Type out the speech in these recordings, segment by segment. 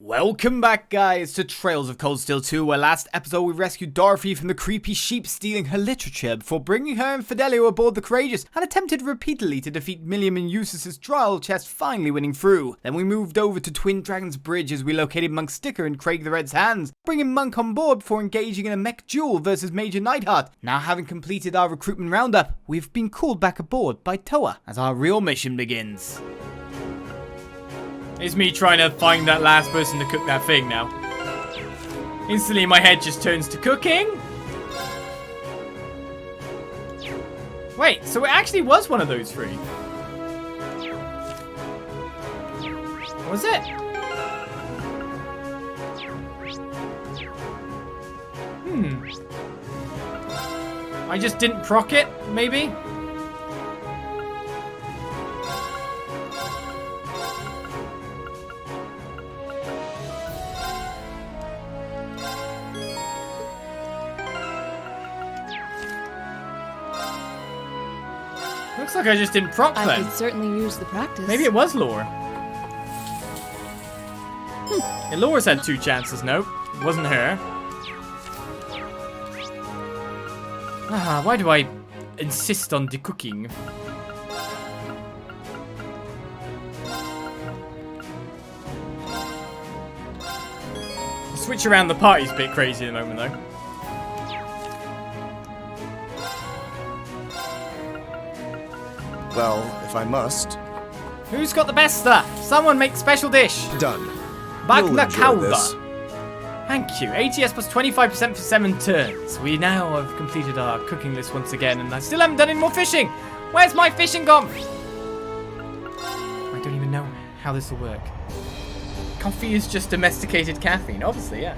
Welcome back, guys, to Trails of Cold Steel 2, where last episode we rescued Dorothy from the creepy sheep stealing her literature before bringing her and Fidelio aboard the Courageous and attempted repeatedly to defeat Milliam and Eustace's trial chest, finally winning through. Then we moved over to Twin Dragons Bridge as we located Monk Sticker in Craig the Red's hands, bringing Monk on board before engaging in a mech duel versus Major Nightheart. Now having completed our recruitment roundup, we've been called back aboard by Toa as our real mission begins. It's me trying to find that last person to cook that thing now. Instantly my head just turns to cooking. Wait, so it actually was one of those three. Was it? I just didn't proc it, maybe? Looks like I just didn't proc then. I could certainly use the practice. Maybe it was Lore. Yeah, Lore's had two chances, no. It wasn't her. Why do I insist on decooking? The switch around the party's a bit crazy at the moment, though. Well, if I must. Who's got the best stuff? Someone make special dish. Done. Magna You'll enjoy this. Cauda. Thank you. ATS plus 25% for 7 turns. We now have completed our cooking list once again, and I still haven't done any more fishing. Where's my fishing gone? I don't even know how this will work. Coffee is just domesticated caffeine, obviously, yeah.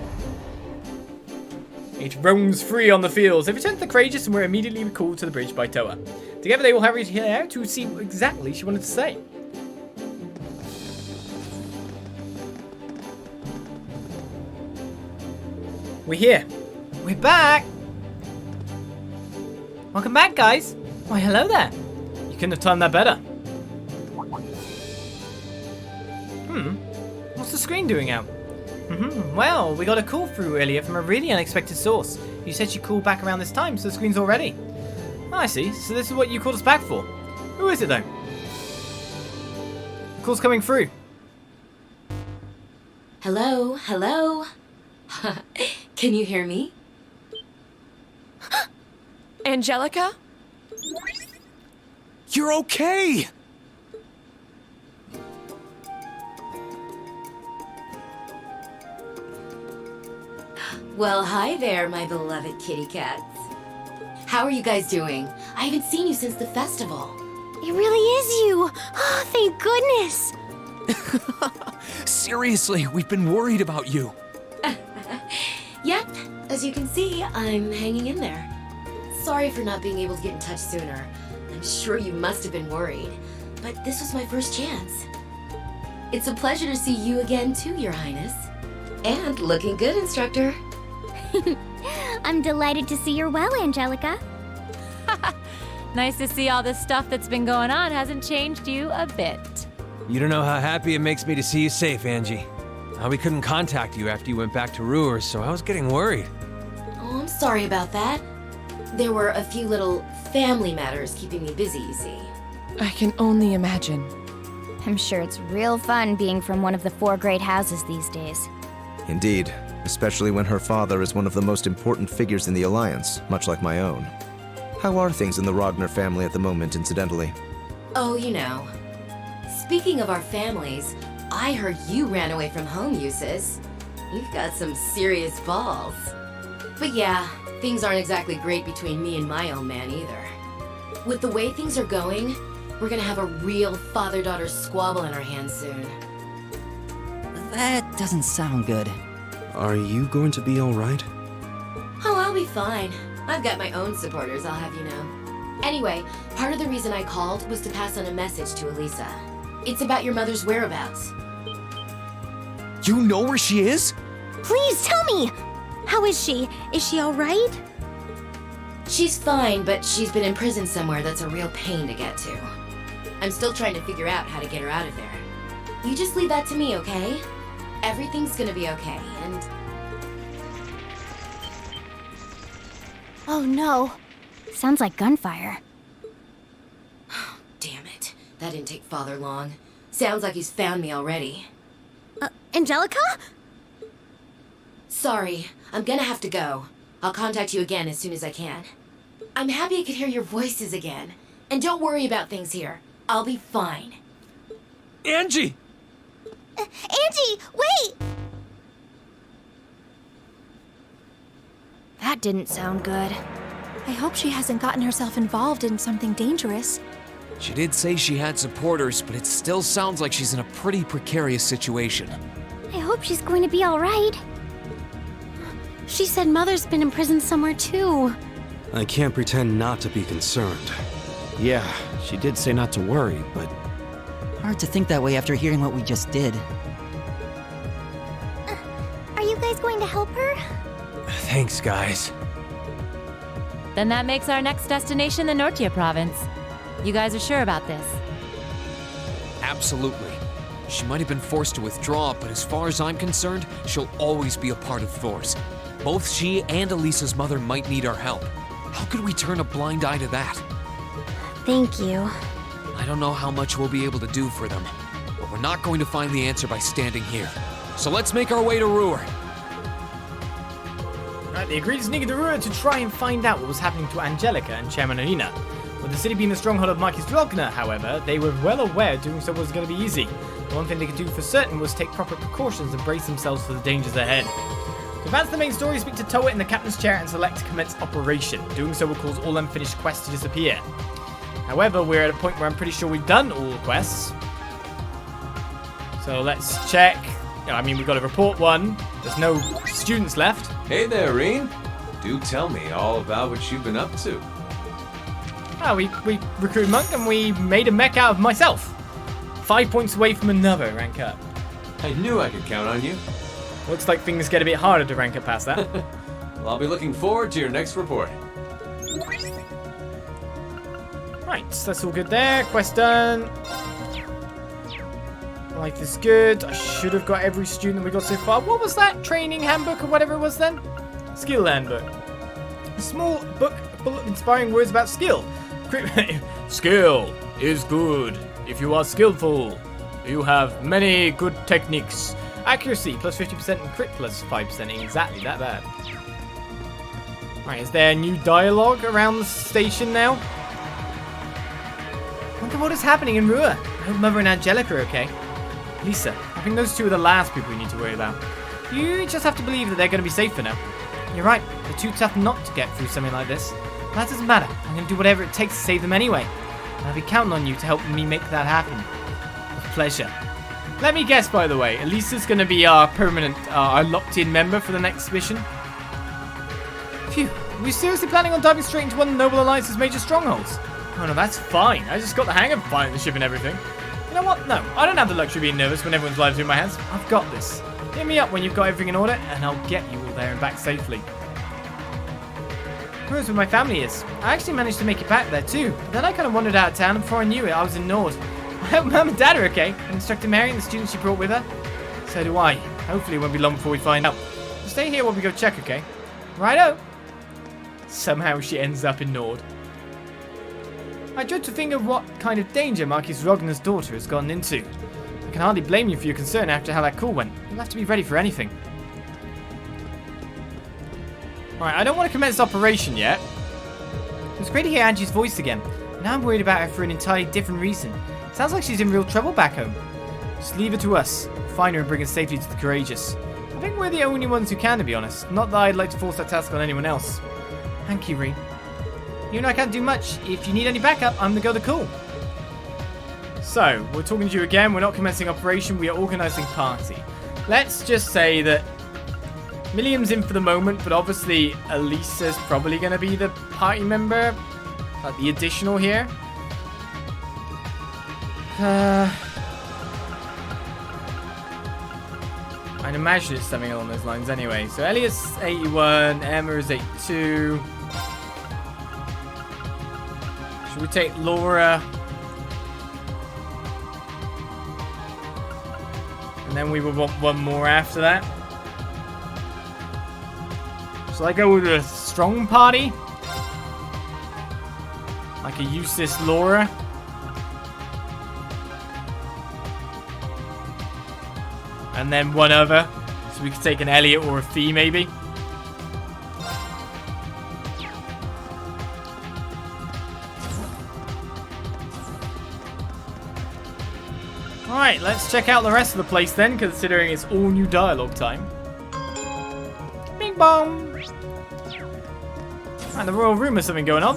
It roams free on the fields. They return to the Courageous and were immediately recalled to the bridge by Toa. Together they will hurry here to see what exactly she wanted to say. We're here. We're back. Welcome back, guys. Why, hello there. You couldn't have timed that better. What's the screen doing out? Well, we got a call through earlier from a really unexpected source. You said she called back around this time, so the screen's all ready. Oh, I see. So this is what you called us back for. Who is it, though? The call's coming through. Hello, hello. Can you hear me? Angelica? You're okay! Well, hi there, my beloved kitty cats. How are you guys doing? I haven't seen you since the festival. It really is you! Oh, thank goodness! Seriously, we've been worried about you. Yep, as you can see, I'm hanging in there. Sorry for not being able to get in touch sooner. I'm sure you must have been worried, but this was my first chance. It's a pleasure to see you again too, Your Highness. And looking good, Instructor. I'm delighted to see you're well, Angelica. Nice to see all this stuff that's been going on hasn't changed you a bit. You don't know how happy it makes me to see you safe, Angie. We couldn't contact you after you went back to Roer, so I was getting worried. Oh, I'm sorry about that. There were a few little family matters keeping me busy, you see. I can only imagine. I'm sure it's real fun being from one of the 4 great houses these days. Indeed, especially when her father is one of the most important figures in the Alliance, much like my own. How are things in the Ragnar family at the moment, incidentally? Oh, you know. Speaking of our families, I heard you ran away from home, Eustace. You've got some serious balls. But yeah, things aren't exactly great between me and my old man either. With the way things are going, we're gonna have a real father-daughter squabble in our hands soon. That doesn't sound good. Are you going to be alright? Oh, I'll be fine. I've got my own supporters, I'll have you know. Anyway, part of the reason I called was to pass on a message to Elisa. It's about your mother's whereabouts. You know where she is? Please tell me! How is she? Is she alright? She's fine, but she's been in prison somewhere that's a real pain to get to. I'm still trying to figure out how to get her out of there. You just leave that to me, okay? Everything's gonna be okay, and Oh no. Sounds like gunfire. damn it. That didn't take Father long. Sounds like he's found me already. Angelica? Sorry, I'm gonna have to go. I'll contact you again as soon as I can. I'm happy I could hear your voices again. And don't worry about things here. I'll be fine. Angie! Angie, wait! That didn't sound good. I hope she hasn't gotten herself involved in something dangerous. She did say she had supporters, but it still sounds like she's in a pretty precarious situation. I hope she's going to be alright. She said Mother's been in prison somewhere too. I can't pretend not to be concerned. Yeah, she did say not to worry, but... Hard to think that way after hearing what we just did. Are you guys going to help her? Thanks, guys. Then that makes our next destination the Nortia province. You guys are sure about this? Absolutely. She might have been forced to withdraw, but as far as I'm concerned, she'll always be a part of Thor's. Both she and Elisa's mother might need our help. How could we turn a blind eye to that? Thank you. I don't know how much we'll be able to do for them, but we're not going to find the answer by standing here. So let's make our way to Roer. Right, they agreed to sneak into Roer to try and find out what was happening to Angelica and Chairman Arena. With the city being the stronghold of Marquis Drogner, however, they were well aware doing so was going to be easy. The one thing they could do for certain was take proper precautions and brace themselves for the dangers ahead. To advance the main story, speak to Toa in the captain's chair and select to commence operation. Doing so will cause all unfinished quests to disappear. However, we're at a point where I'm pretty sure we've done all the quests. So let's check. I mean, we've got to report one. There's no students left. Hey there, Rean. Do tell me all about what you've been up to. Oh, we recruited Monk and we made a mech out of myself. 5 points away from another rank up. I knew I could count on you. Looks like things get a bit harder to rank up past that. Well, I'll be looking forward to your next report. Right, that's all good there. Quest done. Life is good. I should have got every student we got so far. What was that? Training handbook or whatever it was then? Skill handbook. A small book full of inspiring words about skill. Skill is good if you are skillful. You have many good techniques. Accuracy plus 50% and crit plus 5%. Ain't exactly that bad. Right, is there new dialogue around the station now? Wonder what is happening in Roer. I hope Mother and Angelica are okay. Lisa, I think those two are the last people we need to worry about. You just have to believe that they're going to be safe for now. You're right, they're too tough not to get through something like this. But that doesn't matter. I'm going to do whatever it takes to save them anyway. And I'll be counting on you to help me make that happen. With pleasure. Let me guess, by the way, Elisa's going to be our permanent, our locked-in member for the next mission. Phew, are we seriously planning on diving straight into one of the Noble Alliance's major strongholds? Oh no, that's fine. I just got the hang of flying the ship and everything. You know what? No, I don't have the luxury of being nervous when everyone's lives are in my hands. I've got this. Hit me up when you've got everything in order, and I'll get you all there and back safely. Where's where my family is? I actually managed to make it back there too, but then I kind of wandered out of town, and before I knew it, I was in Nord. I hope Mum and Dad are okay, and Instructor Mary and the students she brought with her. So do I. Hopefully it won't be long before we find out. Stay here while we go check, okay? Righto. Somehow she ends up in Nord. I dread to think of what kind of danger Marquis Rogner's daughter has gotten into. I can hardly blame you for your concern after how that call went. You'll have to be ready for anything. Right, I don't want to commence operation yet. It was great to hear Angie's voice again. Now I'm worried about her for an entirely different reason. Sounds like she's in real trouble back home. Just leave her to us. We'll find her and bring her safely to the courageous. I think we're the only ones who can, to be honest. Not that I'd like to force that task on anyone else. Thank you, Rean. Even though I can't do much, if you need any backup, I'm the girl to call. So, we're talking to you again. We're not commencing operation. We are organising party. Let's just say that Milliam's in for the moment, but obviously Elisa's probably going to be the party member. Like the additional here. I'd imagine it's something along those lines anyway. So Elliot's 81, Emma is 82. Should we take Laura? And then we will want one more after that. Shall I go with a strong party? Like a Eustace Laura? And then one other. So we could take an Elliot or a Fee maybe. Alright, let's check out the rest of the place then, considering it's all new dialogue time. Bing bong! And the royal room has something going on.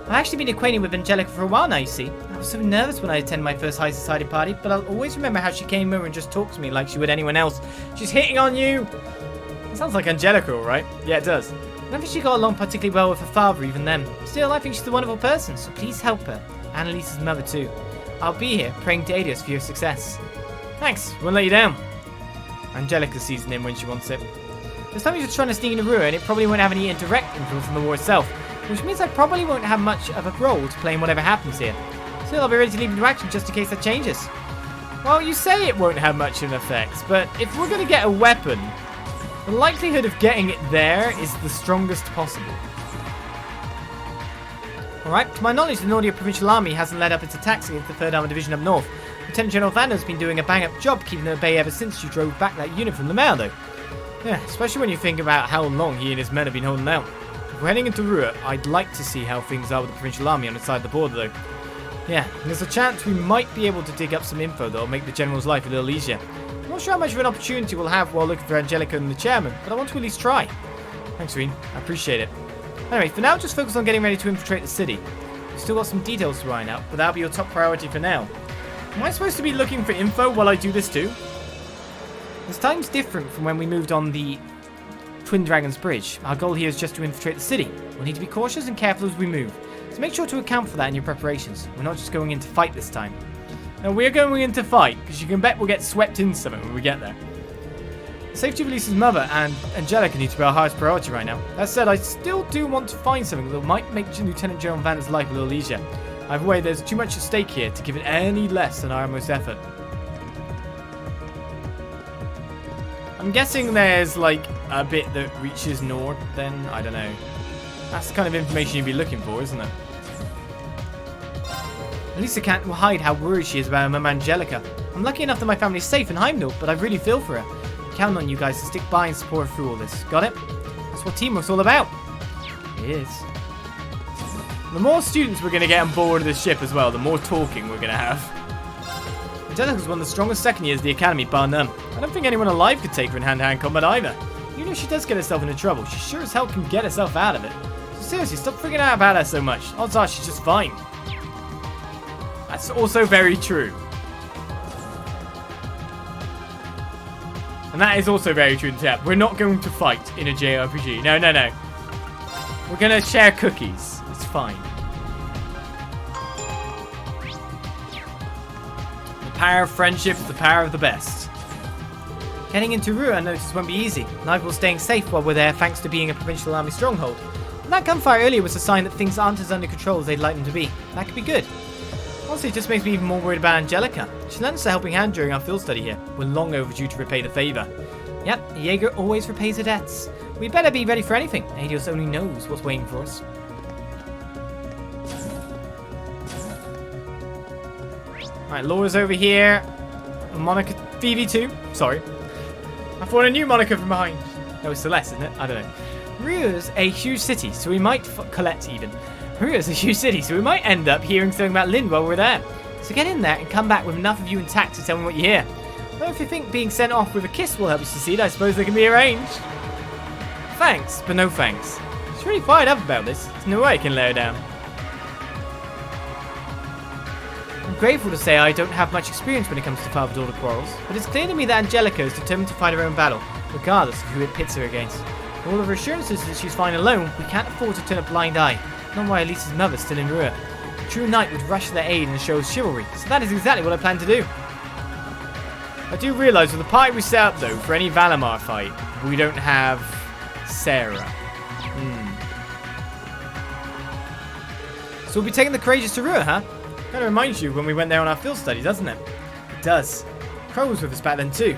I've actually been acquainted with Angelica for a while now, you see. I was so nervous when I attended my first high society party, but I'll always remember how she came over and just talked to me like she would anyone else. She's hitting on you! It sounds like Angelica, alright? Yeah, it does. I don't think she got along particularly well with her father even then. Still, I think she's a wonderful person, so please help her. Annalise's mother too. I'll be here, praying to Adios for your success. Thanks, won't let you down. Angelica sees him when she wants it. This time he's just trying to sneak into Roer, and it probably won't have any direct influence on the war itself, which means I probably won't have much of a role to play in whatever happens here. Still, I'll be ready to leap into action just in case that changes. Well, you say it won't have much of an effect, but if we're going to get a weapon, the likelihood of getting it there is the strongest possible. Alright, to my knowledge, the Nordia Provincial Army hasn't led up its attacks against the 3rd Armored Division up north. Lieutenant General Vander's been doing a bang-up job keeping them at bay ever since you drove back that unit from the mail, though. Yeah, especially when you think about how long he and his men have been holding out. If we're heading into Roer, I'd like to see how things are with the Provincial Army on the side of the border, though. Yeah, there's a chance we might be able to dig up some info that'll make the General's life a little easier. I'm not sure how much of an opportunity we'll have while looking for Angelica and the Chairman, but I want to at least try. Thanks, Rean. I appreciate it. Anyway, for now, just focus on getting ready to infiltrate the city. We've still got some details to iron out, but that'll be your top priority for now. Am I supposed to be looking for info while I do this too? This time's different from when we moved on the Twin Dragons Bridge. Our goal here is just to infiltrate the city. We'll need to be cautious and careful as we move. So make sure to account for that in your preparations. We're not just going in to fight this time. No, we're going in to fight, because you can bet we'll get swept into something when we get there. The safety of Elisa's mother and Angelica need to be our highest priority right now. That said, I still do want to find something that might make Lieutenant General Vander's life a little easier. Either way, there's too much at stake here to give it any less than our utmost effort. I'm guessing there's like a bit that reaches north then, I don't know. That's the kind of information you'd be looking for, isn't it? Elisa can't hide how worried she is about her mum Angelica. I'm lucky enough that my family's safe in Heimdall, but I really feel for her. I count on you guys to stick by and support her through all this. Got it? That's what teamwork's all about. It is. The more students we're going to get on board of this ship as well, the more talking we're going to have. Angelica's one of the strongest second years of the Academy, bar none. I don't think anyone alive could take her in hand-to-hand combat either. Even if she does get herself into trouble, she sure as hell can get herself out of it. So seriously, stop freaking out about her so much. Odds are she's just fine. That's also very true. And that is also very true to tap. We're not going to fight in a JRPG. No, no, no. We're going to share cookies. It's fine. The power of friendship is the power of the best. Getting into Roer, I noticed, won't be easy. Neither will staying safe while we're there thanks to being a provincial army stronghold. And that gunfire earlier was a sign that things aren't as under control as they'd like them to be. That could be good. Honestly, it just makes me even more worried about Angelica. She lent us a helping hand during our field study here. We're long overdue to repay the favor. Yep, a Jaeger always repays her debts. We'd better be ready for anything. Adios only knows what's waiting for us. Alright, Laura's over here. Monica VV2. Sorry. I thought I knew Monica from behind. No, it's Celeste, isn't it? I don't know. Roer's a huge city, so we might... Colette, even. Roer's a huge city, so we might end up hearing something about Lind while we're there. So get in there and come back with enough of you intact to tell me what you hear. Though if you think being sent off with a kiss will help you succeed, I suppose they can be arranged. Thanks, but no thanks. She's really fired up about this. There's no way I can let her down. I'm grateful to say I don't have much experience when it comes to father-daughter quarrels, but it's clear to me that Angelica is determined to fight her own battle, regardless of who it pits her against. For all of her assurances that she's fine alone, we can't afford to turn a blind eye. Not while Elisa's mother's still in Roer. A true knight would rush to their aid and show chivalry, so that is exactly what I plan to do. I do realise with the party we set up though, for any Valimar fight, we don't have Sarah. So we'll be taking the Courageous to Roer, huh? Kind of reminds you when we went there on our field study, doesn't it? It does. Crow was with us back then too.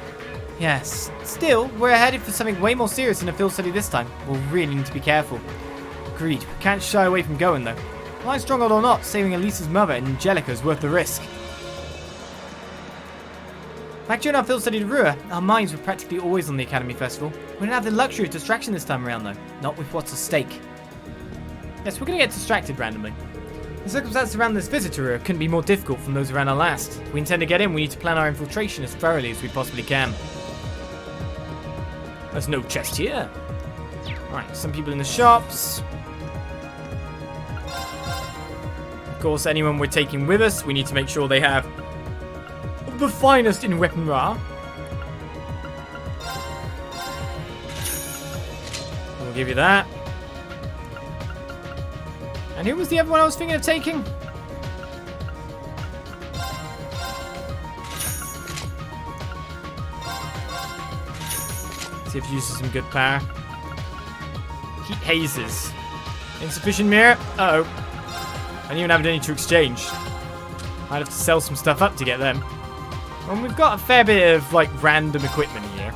Yes. Still, we're headed for something way more serious than a field study this time. We'll really need to be careful. Agreed. We can't shy away from going though. Line stronghold or not, saving Elisa's mother and Angelica is worth the risk. Back during our field study to Roer, our minds were practically always on the Academy Festival. We didn't have the luxury of distraction this time around though. Not with what's at stake. Yes, we're going to get distracted randomly. The circumstances around this visit to Roer couldn't be more difficult from those around our last. If we intend to get in, we need to plan our infiltration as thoroughly as we possibly can. There's no chest here. Alright, some people in the shops. Of course, anyone we're taking with us, we need to make sure they have the finest in weaponry. We'll give you that. And who was the other one I was thinking of taking? See if it uses some good power. Heat hazes. Insufficient mirror. Uh-oh. I don't even have any to exchange. Might have to sell some stuff up to get them. And we've got a fair bit of, like, random equipment here.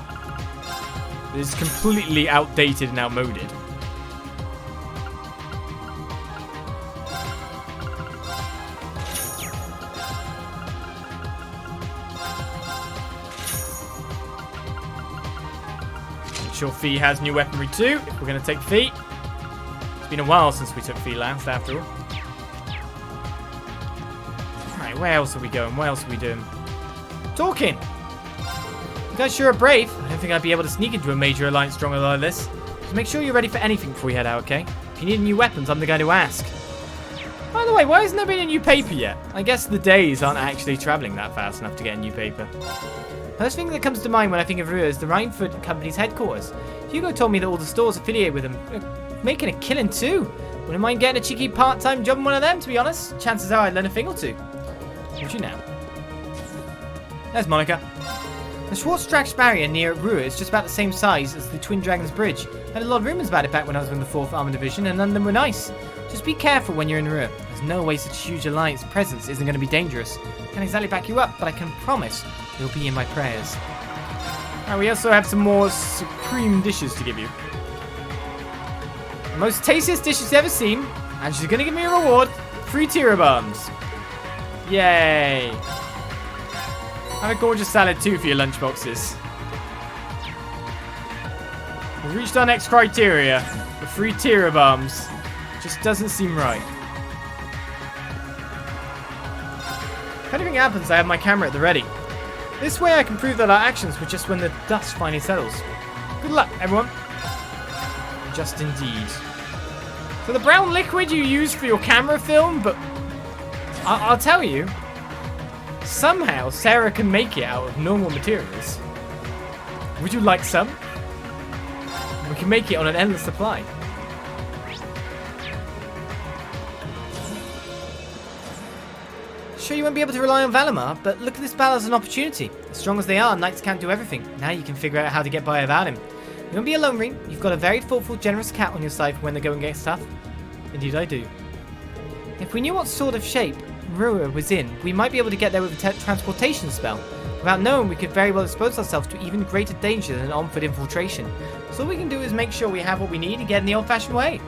It's completely outdated and outmoded. Make sure Fee has new weaponry too, if we're going to take Fee. It's been a while since we took Fee last, after all. Alright, where else are we going? What else are we doing? Talking! You guys sure are brave. I don't think I'd be able to sneak into a major alliance stronghold like this. So make sure you're ready for anything before we head out, okay? If you need new weapons, I'm the guy to ask. By the way, why hasn't there been a new paper yet? I guess the days aren't actually travelling that fast enough to get a new paper. First thing that comes to mind when I think of Roer is the Rhineford Company's headquarters. Hugo told me that all the stores affiliated with them are making a killing too. Wouldn't mind getting a cheeky part-time job in one of them, to be honest. Chances are I'd learn a thing or two. Would you now? There's Monica. The Schwarz-Drax barrier near Roer is just about the same size as the Twin Dragons Bridge. I had a lot of rumours about it back when I was in the 4th Armored Division, and none of them were nice. Just be careful when you're in Roer. There's no way such a huge alliance presence isn't going to be dangerous. I can't exactly back you up, but I can promise you'll be in my prayers. Alright, we also have some more supreme dishes to give you. The most tastiest dish she's ever seen, and she's going to give me a reward. 3 Tira bombs. Yay. Have a gorgeous salad too for your lunchboxes. We've reached our next criteria. The 3 Tira bombs. Just doesn't seem right. If anything happens, I have my camera at the ready. This way I can prove that our actions were just when the dust finally settles. Good luck, everyone. Just indeed. So the brown liquid you use for your camera film, but I'll tell you, somehow Sarah can make it out of normal materials. Would you like some? We can make it on an endless supply. Sure, you won't be able to rely on Valimar, but look at this battle as an opportunity. As strong as they are, knights can't do everything. Now you can figure out how to get by without him. You won't be alone, Rean. You've got a very thoughtful, generous cat on your side for when the going gets tough. Indeed I do. If we knew what sort of shape Roer was in, we might be able to get there with a transportation spell. Without knowing, we could very well expose ourselves to even greater danger than an on-foot infiltration. So all we can do is make sure we have what we need and get in the old-fashioned way.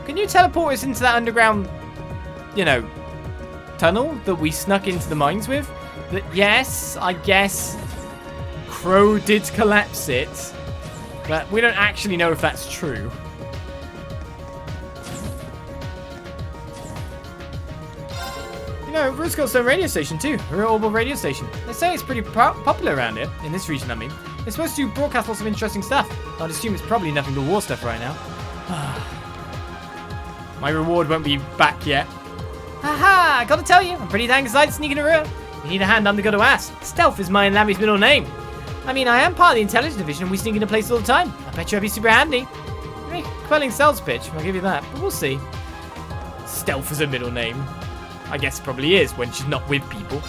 Can you teleport us into that underground, you know, tunnel that we snuck into the mines with? That, yes, I guess Crow did collapse it, but we don't actually know if that's true. No, Roer's got its own radio station too, a real orbital radio station. They say it's pretty popular around here, in this region I mean. They're supposed to broadcast lots of interesting stuff. I'd assume it's probably nothing but war stuff right now. My reward won't be back yet. Haha, I gotta tell you, I'm pretty dang excited sneaking a Roer. You need a hand, I'm the guy to ask. Stealth is my and Lambie's middle name. I mean, I am part of the intelligence division and we sneak into places all the time. I bet you I'd be super handy. Quelling sales pitch, I'll give you that, but we'll see. Stealth is a middle name. I guess it probably is when she's not with people.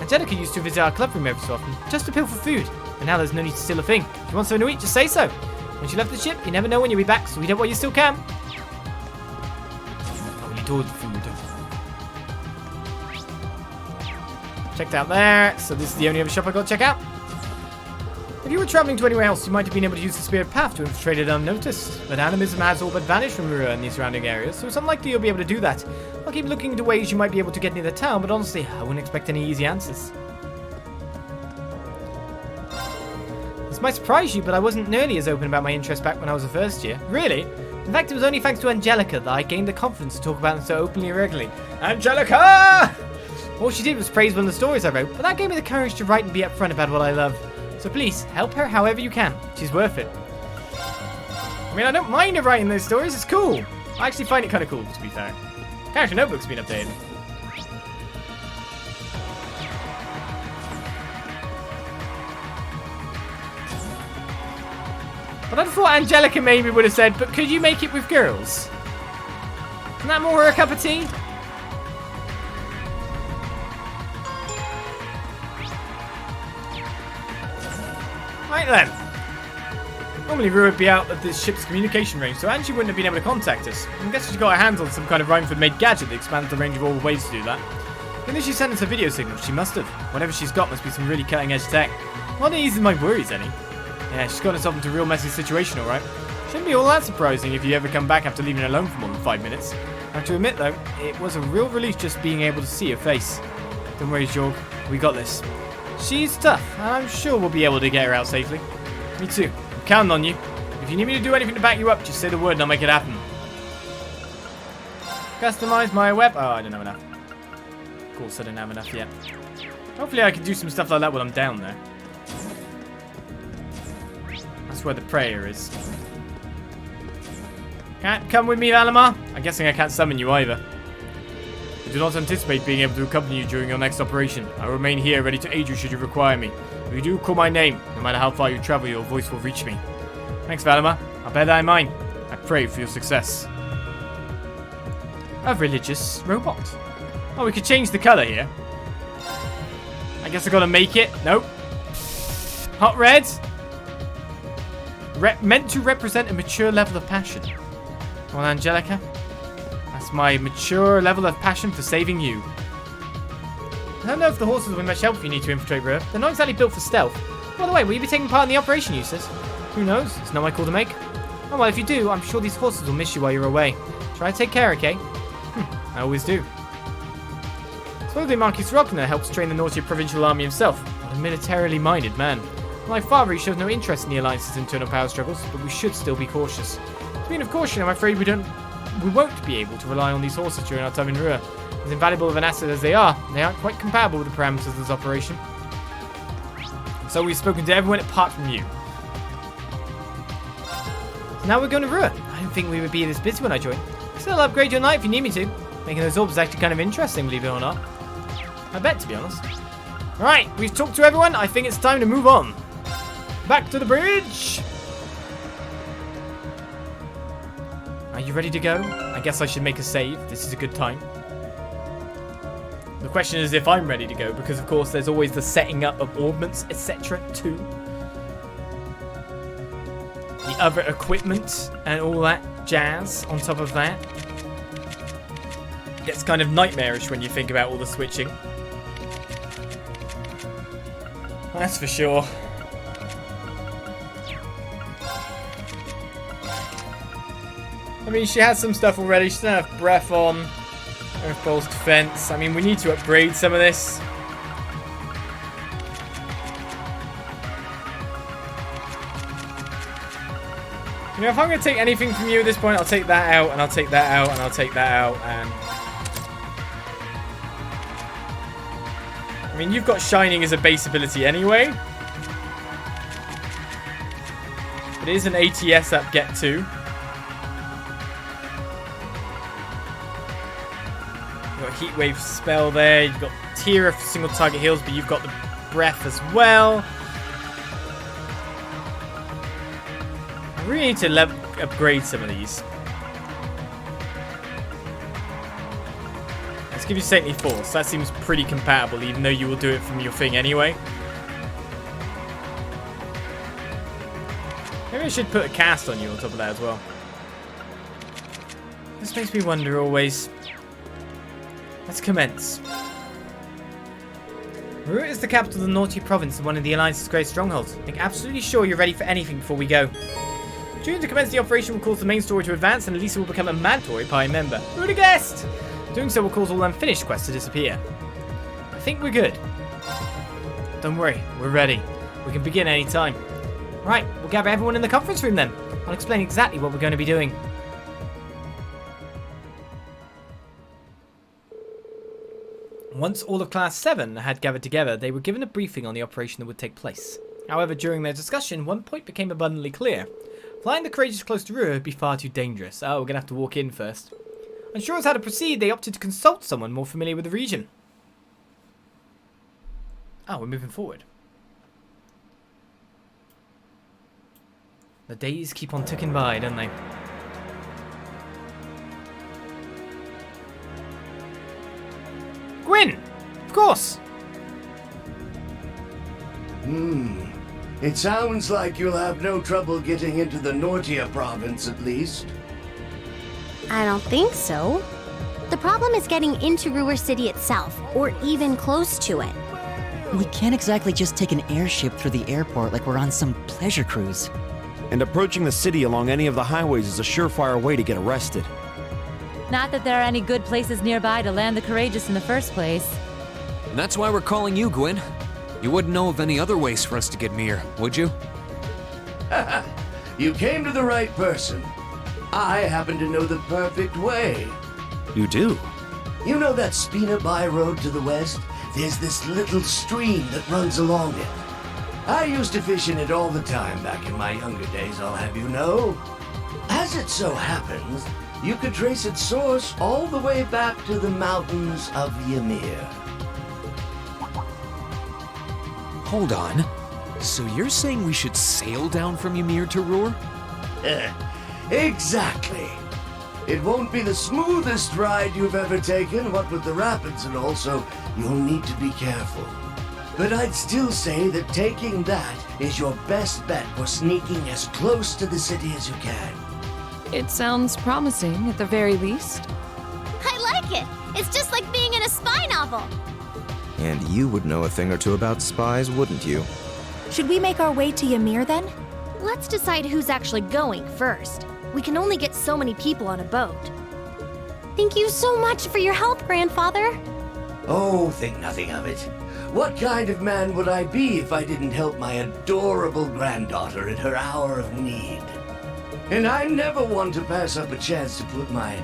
Angelica used to visit our club room every so often, just to pilfer food. But now there's no need to steal a thing. If you want something to eat, just say so. When she left the ship, you never know when you'll be back, so eat up while you still can. Only told food. Checked out there, so this is the only other shop I got to check out. If you were traveling to anywhere else, you might have been able to use the Spirit Path to infiltrate it unnoticed. But animism has all but vanished from Roer and the surrounding areas, so it's unlikely you'll be able to do that. I'll keep looking into ways you might be able to get near the town, but honestly, I wouldn't expect any easy answers. This might surprise you, but I wasn't nearly as open about my interest back when I was a first year. Really? In fact, it was only thanks to Angelica that I gained the confidence to talk about them so openly and regularly. Angelica! All she did was praise one of the stories I wrote, but that gave me the courage to write and be upfront about what I love. So please, help her however you can. She's worth it. I mean, I don't mind her writing those stories, it's cool. I actually find it kind of cool, to be fair. Character Notebook's been updated. But I thought Angelica maybe would have said, but could you make it with girls? Isn't that more her cup of tea? Right then. Normally Roer would be out of this ship's communication range, so Angie wouldn't have been able to contact us. I'm guessing she got her hands on some kind of Rhineford-made gadget that expands the range of all the ways to do that. And if she sent us a video signal, she must have. Whatever she's got must be some really cutting-edge tech. Not easing my worries any. Yeah, she's got herself into a real messy situation, alright. Shouldn't be all that surprising if you ever come back after leaving her alone for more than 5 minutes. I have to admit, though, it was a real relief just being able to see her face. Don't worry, Jorg. We got this. She's tough, and I'm sure we'll be able to get her out safely. Me too. I'm counting on you. If you need me to do anything to back you up, just say the word and I'll make it happen. Customize my web. Oh, I don't have enough. Of course, I don't have enough yet. Hopefully I can do some stuff like that while I'm down there. That's where the prayer is. Can't come with me, Valimar? I'm guessing I can't summon you either. I do not anticipate being able to accompany you during your next operation. I will remain here ready to aid you should you require me. If you do call my name, no matter how far you travel, your voice will reach me. Thanks, Valimar. I'll bear that in mind. I pray for your success. A religious robot. Oh, we could change the colour here. I guess I gotta make it. Nope. Hot red. Meant to represent a mature level of passion. Well, Angelica, that's my mature level of passion for saving you. I don't know if the horses will be much help if you need to infiltrate Roer. They're not exactly built for stealth. By the way, will you be taking part in the operation, Eustace? Who knows? It's not my call to make. Oh, well, if you do, I'm sure these horses will miss you while you're away. Try to take care, okay? I always do. Supposedly Marquis Rogner helps train the naughty provincial army himself. What a militarily minded man. My father, he shows no interest in the Alliance's internal power struggles, but we should still be cautious. Speaking of caution, I'm afraid we won't be able to rely on these horses during our time in Roer. As invaluable of an asset as they aren't quite compatible with the parameters of this operation. So we've spoken to everyone apart from you. So now we're going to Roer. I didn't think we would be this busy when I joined. Still, upgrade your knight if you need me to. Making those orbs is actually kind of interesting, believe it or not. I bet, to be honest. Alright, we've talked to everyone. I think it's time to move on. Back to the bridge. Are you ready to go? I guess I should make a save. This is a good time. The question is if I'm ready to go, because of course there's always the setting up of orbments, etc. too. The other equipment and all that jazz on top of that. It gets kind of nightmarish when you think about all the switching. That's for sure. I mean, she has some stuff already. She doesn't have breath on. Earth Bolt's defense. I mean, we need to upgrade some of this. You know, if I'm going to take anything from you at this point, I'll take that out, and I'll take that out, and I'll take that out, and... I mean, you've got Shining as a base ability anyway. It is an ATS up get to. You've got Heat Wave spell there. You've got Tear for single target heals, but you've got the breath as well. I really need to upgrade some of these. Let's give you Saintly Force. That seems pretty compatible, even though you will do it from your thing anyway. Maybe I should put a cast on you on top of that as well. This makes me wonder always. Let's commence. Roer is the capital of the Naughty province and one of the Alliance's great strongholds. Make absolutely sure you're ready for anything before we go. Choosing to commence the operation will cause the main story to advance and Elisa will become a mandatory party member. Who would have guessed? Doing so will cause all unfinished quests to disappear. I think we're good. Don't worry, we're ready. We can begin any time. Right, we'll gather everyone in the conference room then. I'll explain exactly what we're going to be doing. Once all of Class 7 had gathered together, they were given a briefing on the operation that would take place. However, during their discussion, one point became abundantly clear. Flying the Courageous close to Roer would be far too dangerous. Oh, we're going to have to walk in first. Unsure as how to proceed, they opted to consult someone more familiar with the region. Oh, we're moving forward. The days keep on ticking by, don't they? Gwyn! Of course! It sounds like you'll have no trouble getting into the Nortia province, at least. I don't think so. The problem is getting into Roer City itself, or even close to it. We can't exactly just take an airship through the airport like we're on some pleasure cruise. And approaching the city along any of the highways is a surefire way to get arrested. Not that there are any good places nearby to land the Courageous in the first place. And that's why we're calling you, Gwyn. You wouldn't know of any other ways for us to get Mir, would you? You came to the right person. I happen to know the perfect way. You do? You know that Spina Bay road to the west? There's this little stream that runs along it. I used to fish in it all the time back in my younger days, I'll have you know. As it so happens, you could trace its source all the way back to the mountains of Ymir. Hold on. So you're saying we should sail down from Ymir to Roer? Exactly. It won't be the smoothest ride you've ever taken, what with the rapids and all, so you'll need to be careful. But I'd still say that taking that is your best bet for sneaking as close to the city as you can. It sounds promising, at the very least. I like it! It's just like being in a spy novel! And you would know a thing or two about spies, wouldn't you? Should we make our way to Ymir then? Let's decide who's actually going first. We can only get so many people on a boat. Thank you so much for your help, Grandfather. Oh, think nothing of it. What kind of man would I be if I didn't help my adorable granddaughter in her hour of need? And I never want to pass up a chance to put my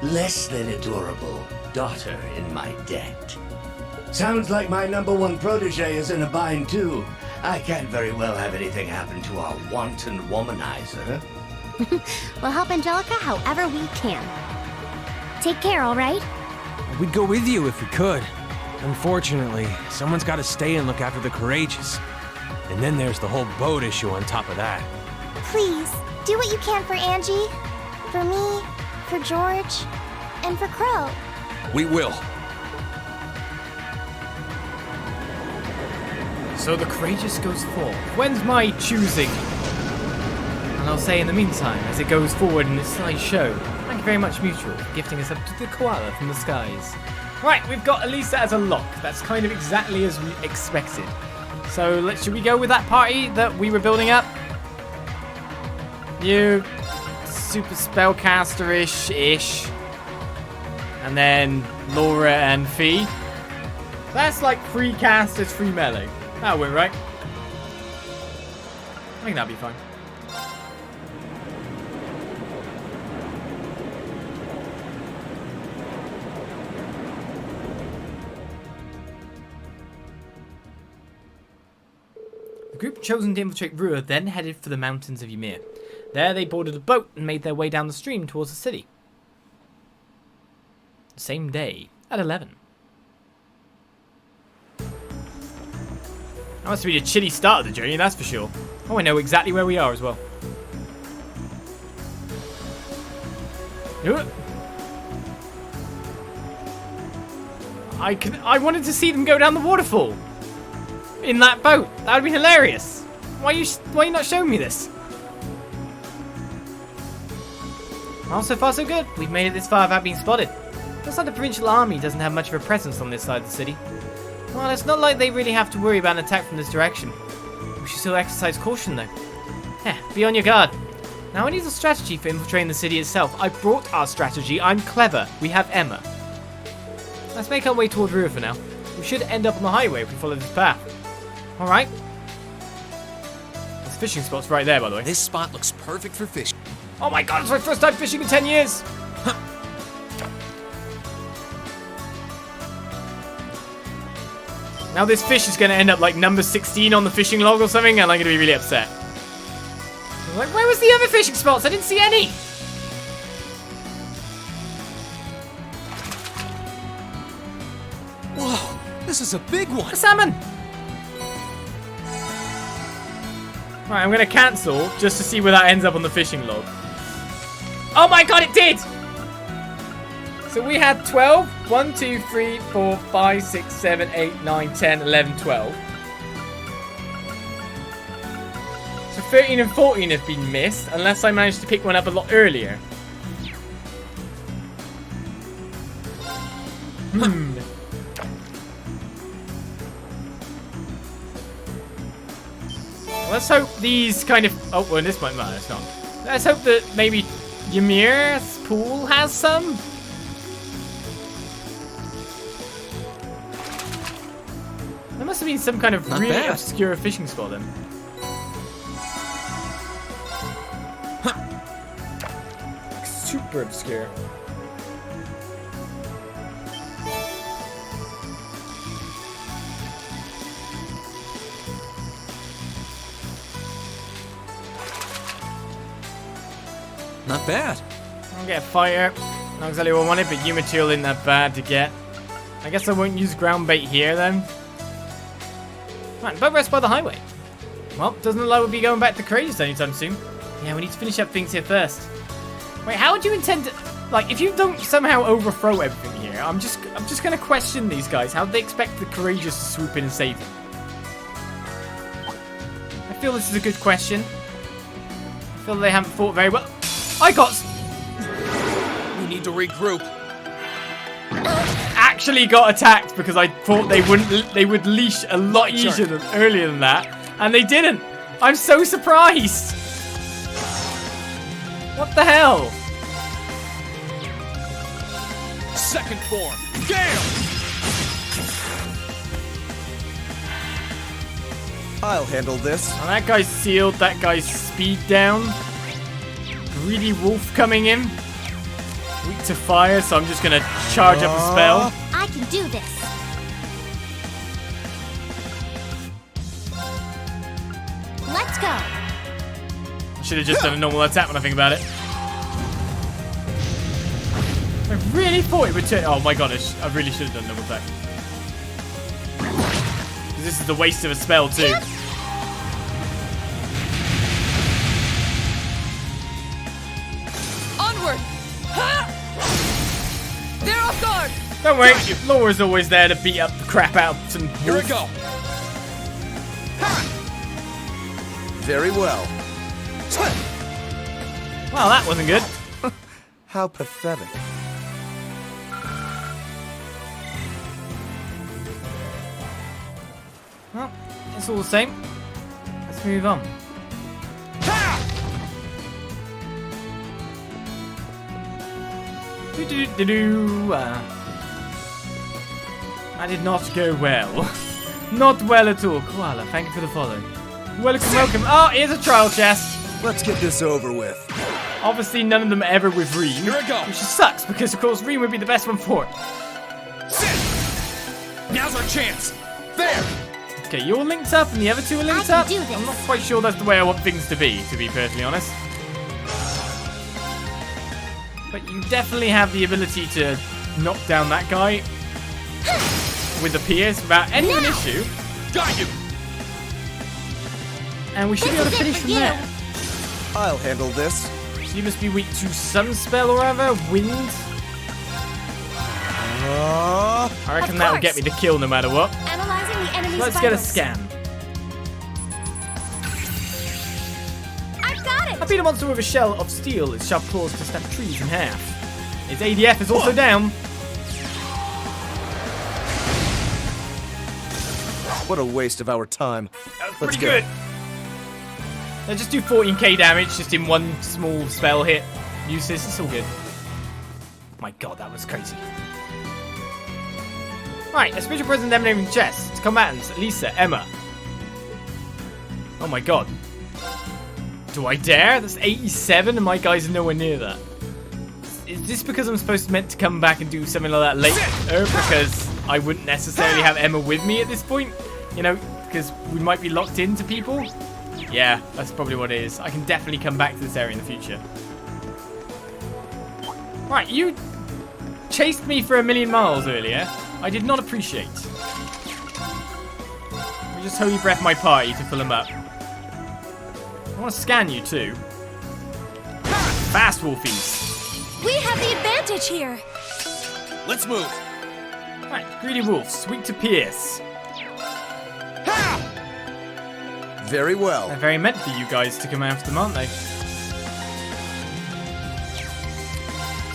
less than adorable daughter in my debt. Sounds like my #1 protege is in a bind too. I can't very well have anything happen to our wanton womanizer. We'll help Angelica however we can. Take care, all right? We'd go with you if we could. Unfortunately, someone's got to stay and look after the Courageous. And then there's the whole boat issue on top of that. Please, do what you can for Angie, for me, for George, and for Crow. We will. So the Courageous goes forward. When's my choosing? And I'll say in the meantime, as it goes forward in its slight show, thank you very much, Mutual, for gifting us up to the koala from the skies. Right, we've got Elisa as a lock. That's kind of exactly as we expected. So should we go with that party that we were building up? You super spellcaster-ish. And then Laura and Fee. That's like 3 casters, 3 melee. That'll win, right? I think that'll be fine. The group chosen to infiltrate Roer then headed for the mountains of Ymir. There they boarded a boat and made their way down the stream towards the city. The same day, at 11. That must be a chilly start of the journey, that's for sure. Oh, I know exactly where we are as well. I wanted to see them go down the waterfall in that boat. That would be hilarious. Why are you not showing me this? Well, so far so good. We've made it this far without being spotted. Looks like the provincial army doesn't have much of a presence on this side of the city. Well, it's not like they really have to worry about an attack from this direction. We should still exercise caution, though. Yeah, be on your guard. Now, I need a strategy for infiltrating the city itself. I brought our strategy. I'm clever. We have Emma. Let's make our way toward Roer for now. We should end up on the highway if we follow this path. Alright. This fishing spot's right there, by the way. This spot looks perfect for fishing. Oh my god, it's my first time fishing in 10 years! Now this fish is going to end up like number 16 on the fishing log or something, and I'm going to be really upset. Like, where was the other fishing spots? I didn't see any! Whoa, this is a big one. A salmon! Right, I'm going to cancel just to see where that ends up on the fishing log. Oh my god, it did! So we had 12. 1, 2, 3, 4, 5, 6, 7, 8, 9, 10, 11, 12. So 13 and 14 have been missed, unless I managed to pick one up a lot earlier. Let's hope these kind of... Oh, well, this might matter. It's not. Let's hope that maybe Ymir's pool has some. There must have been some kind of Not really bad. obscure fishing spot then. Super obscure. Not bad. I'll get a fire. Not exactly what I wanted, but Ymir material isn't that bad to get. I guess I won't use ground bait here then. Right, boat rest by the highway. Well, doesn't look like we'll be going back to Courageous anytime soon. Yeah, we need to finish up things here first. Wait, how would you intend to... Like, if you don't somehow overthrow everything here, I'm just gonna question these guys. How do they expect the Courageous to swoop in and save them? I feel this is a good question. I feel they haven't fought very well. I got... We need to regroup. Actually got attacked because I thought they would leash a lot earlier than that, and they didn't. I'm so surprised. What the hell? Second form. Gale! I'll handle this. Oh, that guy's sealed. That guy's speed down. Greedy wolf coming in. Weak to fire, so I'm just gonna charge up a spell. I can do this. Let's go. I should have just done a normal attack when I think about it. I really thought it would turn. Oh my god, I really should have done a normal attack. This is the waste of a spell too. Onward! Ha! They're off guard! Don't worry, Laura's always there to beat up the crap out of some wolf. Here we go. Very well. Well, that wasn't good. How pathetic. Well, it's all the same. Let's move on. That did not go well. Not well at all. Koala, thank you for the follow. Welcome, welcome. Oh, here's a trial chest. Let's get this over with. Obviously, none of them ever with Rean. Here we go. Which sucks, because of course Rean would be the best one for it. Sit! Now's our chance. There! Okay, you're linked up and the other two are linked I up. can do this. I'm not quite sure that's the way I want things to be perfectly honest. But you definitely have the ability to knock down that guy with a pierce without any of an issue. Got you! And we should be able to finish from there. I'll handle this. So you must be weak to some spell or other. Wind. I reckon that will get me the kill no matter what. Analyzing the enemy's Let's get a vitals. scan. I've got it! I beat a monster with a shell of steel. Its sharp claws can snap trees in half. Its ADF is also down. What a waste of our time. That was Let's pretty go. good. Now just do 14k damage just in one small spell hit. Use this, it's all good. My god, that was crazy. Right, a spiritual presence emanating from chest. Combatants, Lisa, Emma. Oh my god. Do I dare? That's 87 and my guys are nowhere near that. Is this because I'm meant to come back and do something like that later? Because I wouldn't necessarily have Emma with me at this point? You know, because we might be locked into people? Yeah, that's probably what it is. I can definitely come back to this area in the future. Right, you chased me for 1,000,000 miles earlier. I did not appreciate. We just holy breath my party to fill them up. I want to scan you too. Fast wolfies. We have the advantage here. Let's move. Right, greedy wolves, weak to pierce. Very well. They're very meant for you guys to come after them, aren't they?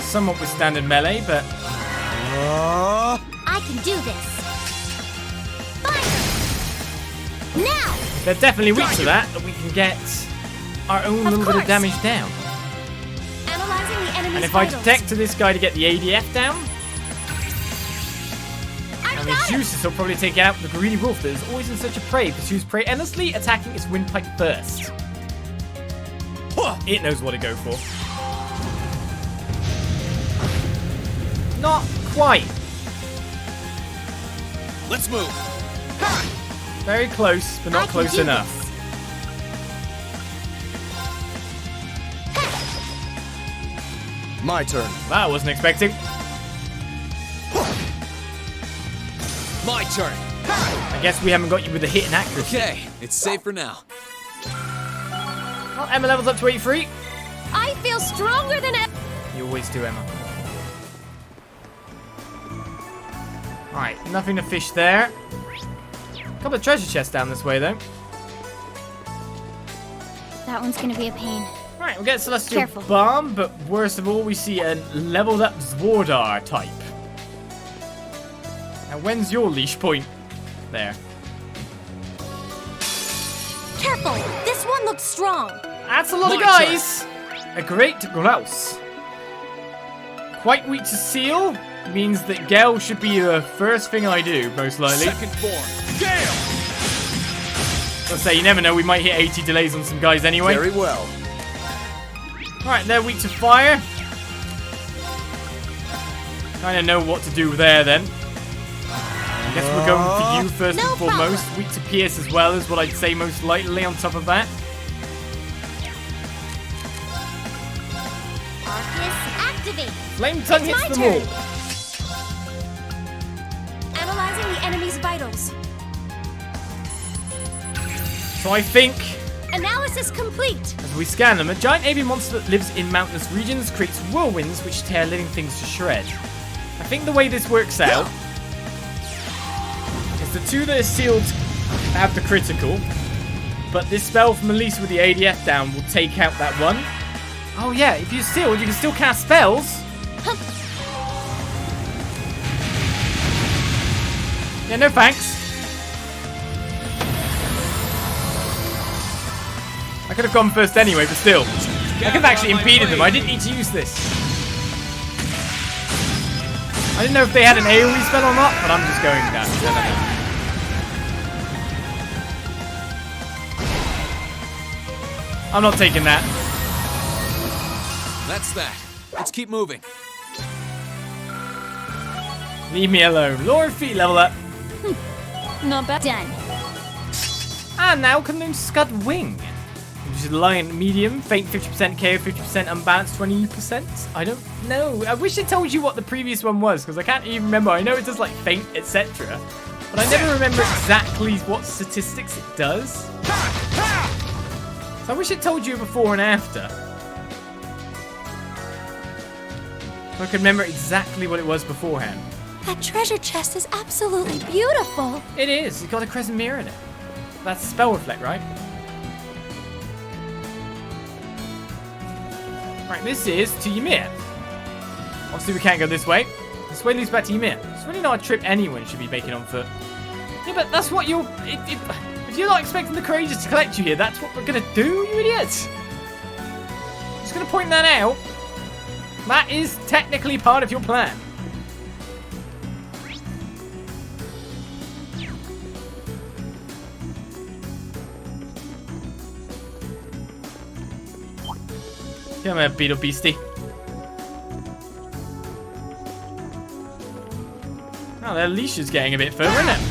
Somewhat withstanding melee, but I can do this. Fire! Now! they're definitely weak to that, but we can get our own little bit of damage down. Analyzing the enemy's And if I vitals. detect to this guy to get the ADF down, and with juices, he'll probably take out the greedy wolf that is always in search of prey, pursues prey endlessly, attacking its windpipe first. It knows what to go for. Not quite. Let's move. Very close, but not close enough. My turn. That I wasn't expecting. My turn. I guess we haven't got you with the hit and accuracy. Okay, it's safe for now. Well, Emma levels up to 83. I feel stronger than ever. You always do, Emma. Alright, nothing to fish there. A couple of treasure chests down this way, though. That one's gonna be a pain. Right, we'll get Celestial Careful. Bomb, but worst of all, we see a leveled up Zwardar type. Now, when's your leash point? There. Careful. This one looks strong. That's a lot of guys! A great grouse. Quite weak to seal, means that Gale should be the first thing I do, most likely. Second form. Gale! Let's say, you never know, we might hit 80 delays on some guys anyway. Very well. Right, they're weak to fire. Kinda know what to do there then. I guess we're going for you first and foremost. Weak to pierce as well is what I'd say most likely on top of that. Arcus, activate! Flame Tongue It's hits my them all. Analyzing the enemy's vitals. So I think, Analysis complete. as we scan them, a giant avian monster that lives in mountainous regions creates whirlwinds which tear living things to shreds. I think the way this works out is the two that are sealed have the critical, but this spell from Elise with the ADF down will take out that one. Oh yeah, if you're sealed, you can still cast spells. Yeah, no thanks. I could have gone first anyway, but still. I could have actually impeded them. I didn't need to use this. I didn't know if they had an AoE spell or not, but I'm just going down. I'm not taking that. That's that. Let's keep moving. Leave me alone. Laura feet level up. Not bad. Done. And now Canoon Scud Wing. Which is lion medium, faint 50% KO, 50% unbalanced 20%. I don't know. I wish it told you what the previous one was, because I can't even remember. I know it does like faint, etc. But I never remember exactly what statistics it does. So I wish it told you before and after. So I could remember exactly what it was beforehand. That treasure chest is absolutely beautiful. It is. It's got a crescent mirror in it. That's spell reflect, right? Right, this is to Ymir. Obviously, we can't go this way. This way leads back to Ymir. It's really not a trip anyone should be making on foot. Yeah, but that's what you're... if you're not expecting the courageous to collect you here, that's what we're going to do, you idiots. Just going to point that out. That is technically part of your plan. Come here, beetle beastie. Oh, their leash is getting a bit further, isn't it?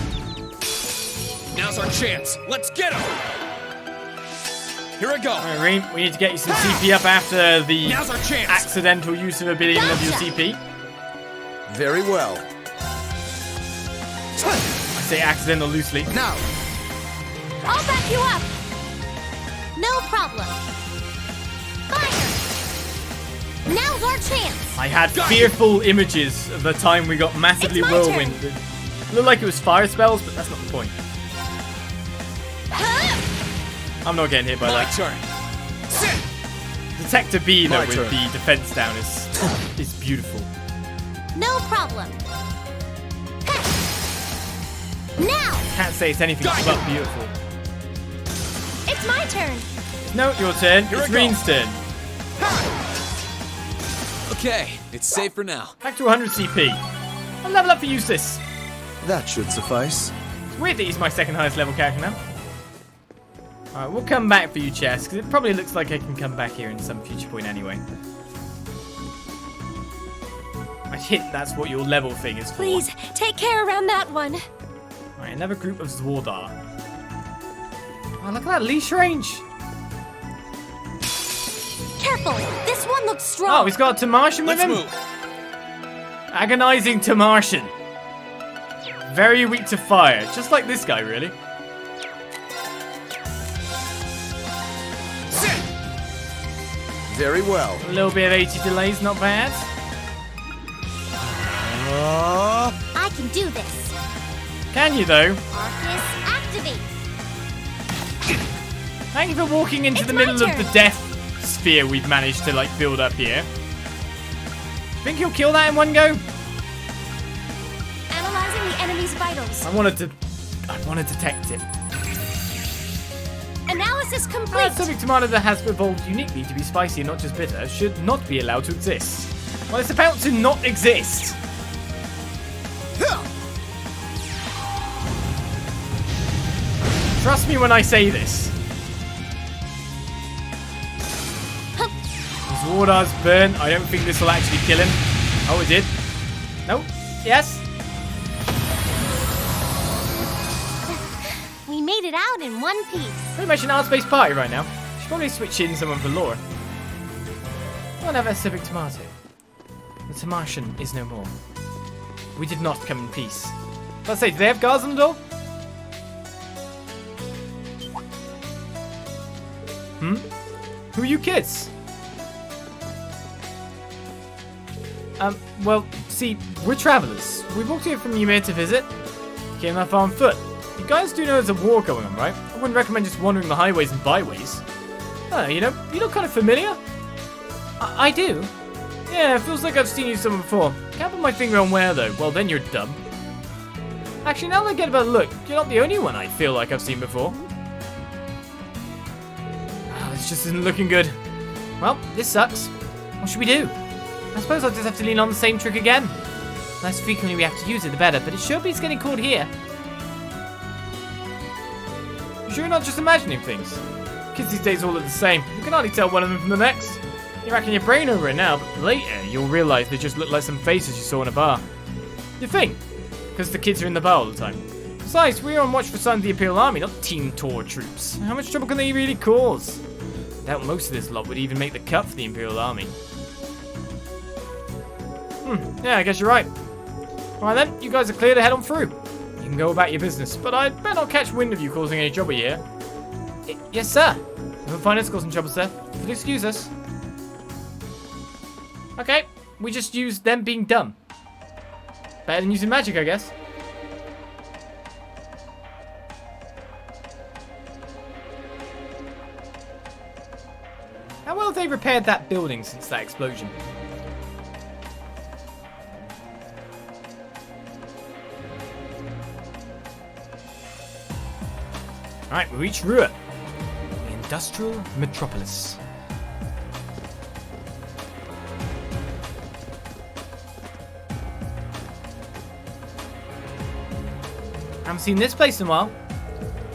Now's our chance. Let's get him. Here I go. All right, Rean, we need to get you some CP up after the Now's our chance. accidental use of a billion of your CP. Very well. I say accidental loosely. Now. I'll back you up. No problem. Fire. Now's our chance. I had fearful images of the time we got massively whirlwinded. It looked like it was fire spells, but that's not the point. I'm not getting hit by that. Turn. Detector B, though, with the defense down is beautiful. No problem. Now. Can't say it's anything but beautiful. It's my turn. No, your turn. Here It's I go. Rean's turn. Okay, it's safe for now. Back to 100 CP. I'll level up for Eustace. That should suffice. It's weird that he's my second highest level character now. Alright, we'll come back for you, Chess, because it probably looks like I can come back here in some future point anyway. I hint that's what your level thing is for. Please, take care around that one. Alright, another group of Zwardar. Oh, look at that leash range. Careful, this one looks strong. Oh, he's got a Tamartian with Let's him? move. Agonizing Tamartian. Very weak to fire, just like this guy, really. Very well. A little bit of 80 delays, not bad. I can do this. Can you, though? Arcus, activate. Thank you for walking into It's the my middle of turn. the death sphere we've managed to, like, build up here. Think you'll kill that in one go? Analyzing the enemy's vitals. I want to detect it. Analysis complete. Subject tomato that has evolved uniquely to be spicy and not just bitter should not be allowed to exist. Well, it's about to not exist. Trust me when I say this. Zwardar's burn. I don't think this will actually kill him. Oh, it did. No. Yes. We made it out in one piece. Pretty much an art-based party right now. Should probably switch in someone for lore. I'll have a civic tomato. The Tamartian is no more. We did not come in peace. Let's say, do they have guards on the door? Who are you kids? Well, see, we're travelers. We walked here from Ymir to visit. Came that far on foot. You guys do know there's a war going on, right? I wouldn't recommend just wandering the highways and byways. Oh, you look kind of familiar. I do? Yeah, it feels like I've seen you somewhere before. Can't put my finger on where, though. Well, then you're dumb. Actually, now that I get a better look, you're not the only one I feel like I've seen before. Oh, this just isn't looking good. Well, this sucks. What should we do? I suppose I'll just have to lean on the same trick again. The less frequently we have to use it, the better, but it sure beats getting caught here. You sure you're not just imagining things? Kids these days all look the same. You can hardly tell one of them from the next. You're racking your brain over it now, but later you'll realise they just look like some faces you saw in a bar. You think? Because the kids are in the bar all the time. Besides, we're on watch for signs of the Imperial Army, not Team Tor troops. How much trouble can they really cause? I doubt most of this lot would even make the cut for the Imperial Army. Yeah, I guess you're right. Alright then, you guys are clear to head on through. You can go about your business, but I'd better not catch wind of you causing any trouble here. Yes, sir. We'll find us causing trouble, sir. If you'll excuse us. Okay, we just used them being dumb. Better than using magic, I guess. How well have they repaired that building since that explosion? Alright, we reach Roer, the industrial metropolis. I haven't seen this place in a while.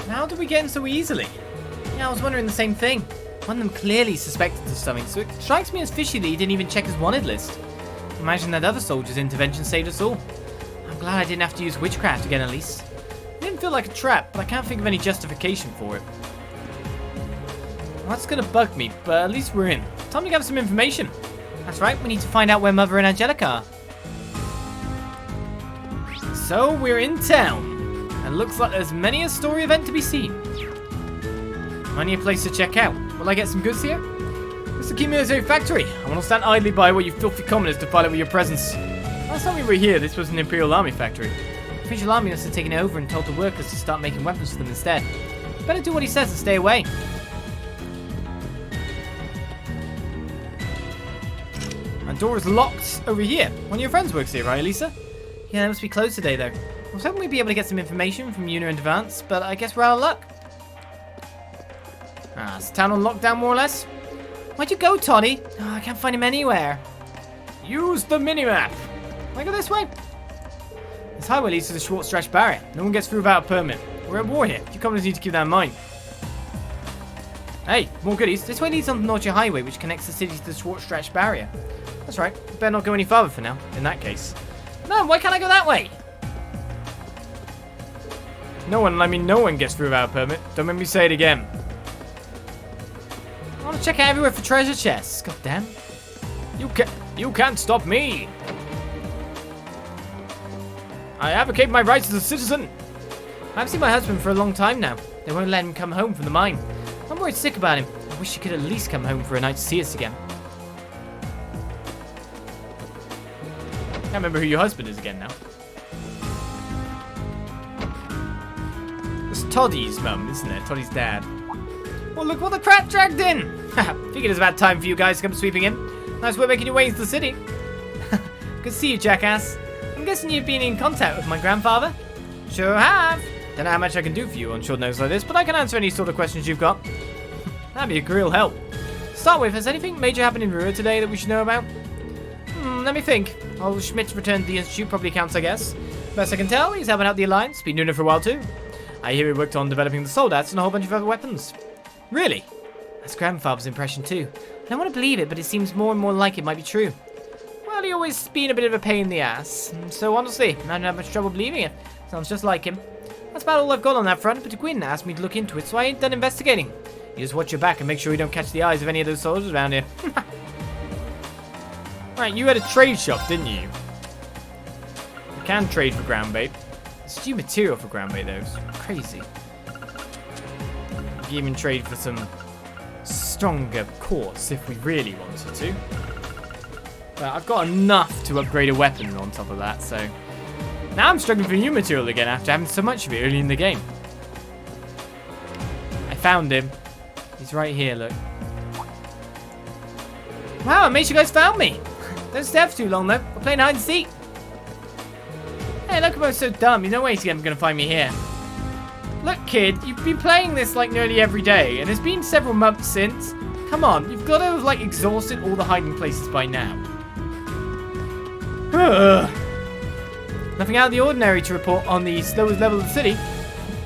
How did we get in so easily? Yeah, I was wondering the same thing. One of them clearly suspected of something, so it strikes me as fishy that he didn't even check his wanted list. Imagine that other soldier's intervention saved us all. I'm glad I didn't have to use witchcraft again, at least. It didn't feel like a trap, but I can't think of any justification for it. Well, that's gonna bug me, but at least we're in. Time to gather some information. That's right, we need to find out where Mother and Angelica are. So, we're in town. And looks like there's many a story event to be seen. Many a place to check out. Will I get some goods here? This is the key military factory. I will not stand idly by where you filthy commoners defile it with your presence. Last time we were here, this was an Imperial Army factory. The Imperial Army must have taken it over and told the workers to start making weapons for them instead. Better do what he says and stay away. My door is locked over here. One of your friends works here, right, Elisa? Yeah, they must be closed today, though. I was hoping we'd be able to get some information from Una in advance, but I guess we're out of luck. Is the town on lockdown, more or less? Where'd you go, Toddy? Oh, I can't find him anywhere. Use the minimap. Can I go this way? This highway leads to the Schwarz barrier. No one gets through without a permit. We're at war here. You commoners need to keep that in mind. Hey, more goodies. This way leads on the Norcia Highway, which connects the city to the Schwarz barrier. That's right. Better not go any farther for now, in that case. No, why can't I go that way? No one gets through without a permit. Don't make me say it again. I want to check out everywhere for treasure chests. God damn. You can't stop me. I advocate my rights as a citizen. I've seen my husband for a long time now. They won't let him come home from the mine. I'm worried sick about him. I wish he could at least come home for a night to see us again. Can't remember who your husband is again now. It's Toddy's mum, isn't it? Toddy's dad. Well, look what the crap dragged in! Figured it's about time for you guys to come sweeping in. Nice work making your way into the city. Good to see you, jackass. I'm guessing you've been in contact with my grandfather? Sure have. Don't know how much I can do for you on short notice like this, but I can answer any sort of questions you've got. That'd be a real help. To start with, has anything major happened in Roer today that we should know about? Let me think. Old Schmidt's return to the Institute probably counts, I guess. Best I can tell, he's helping out the Alliance. Been doing it for a while too. I hear he worked on developing the soldats and a whole bunch of other weapons. Really? That's grandfather's impression too. I don't want to believe it, but it seems more and more like it might be true. Well, he always been a bit of a pain in the ass. So honestly, I don't have much trouble believing it. Sounds just like him. That's about all I've got on that front, but Gwyn asked me to look into it, so I ain't done investigating. You just watch your back and make sure you don't catch the eyes of any of those soldiers around here. Right, you had a trade shop, didn't you? You can trade for ground bait. It's due material for ground bait, though. It's crazy. You can even trade for some stronger quartz if we really wanted to. But I've got enough to upgrade a weapon on top of that, so... Now I'm struggling for new material again after having so much of it early in the game. I found him. He's right here, look. Wow, I made you guys found me. Don't stay for too long, though. We're playing hide and seek. Hey, Locomo's so dumb. You know way he's gonna find me here. Look, kid, you've been playing this like nearly every day, and it's been several months since. Come on, you've got to have like exhausted all the hiding places by now. Nothing out of the ordinary to report on the slowest level of the city.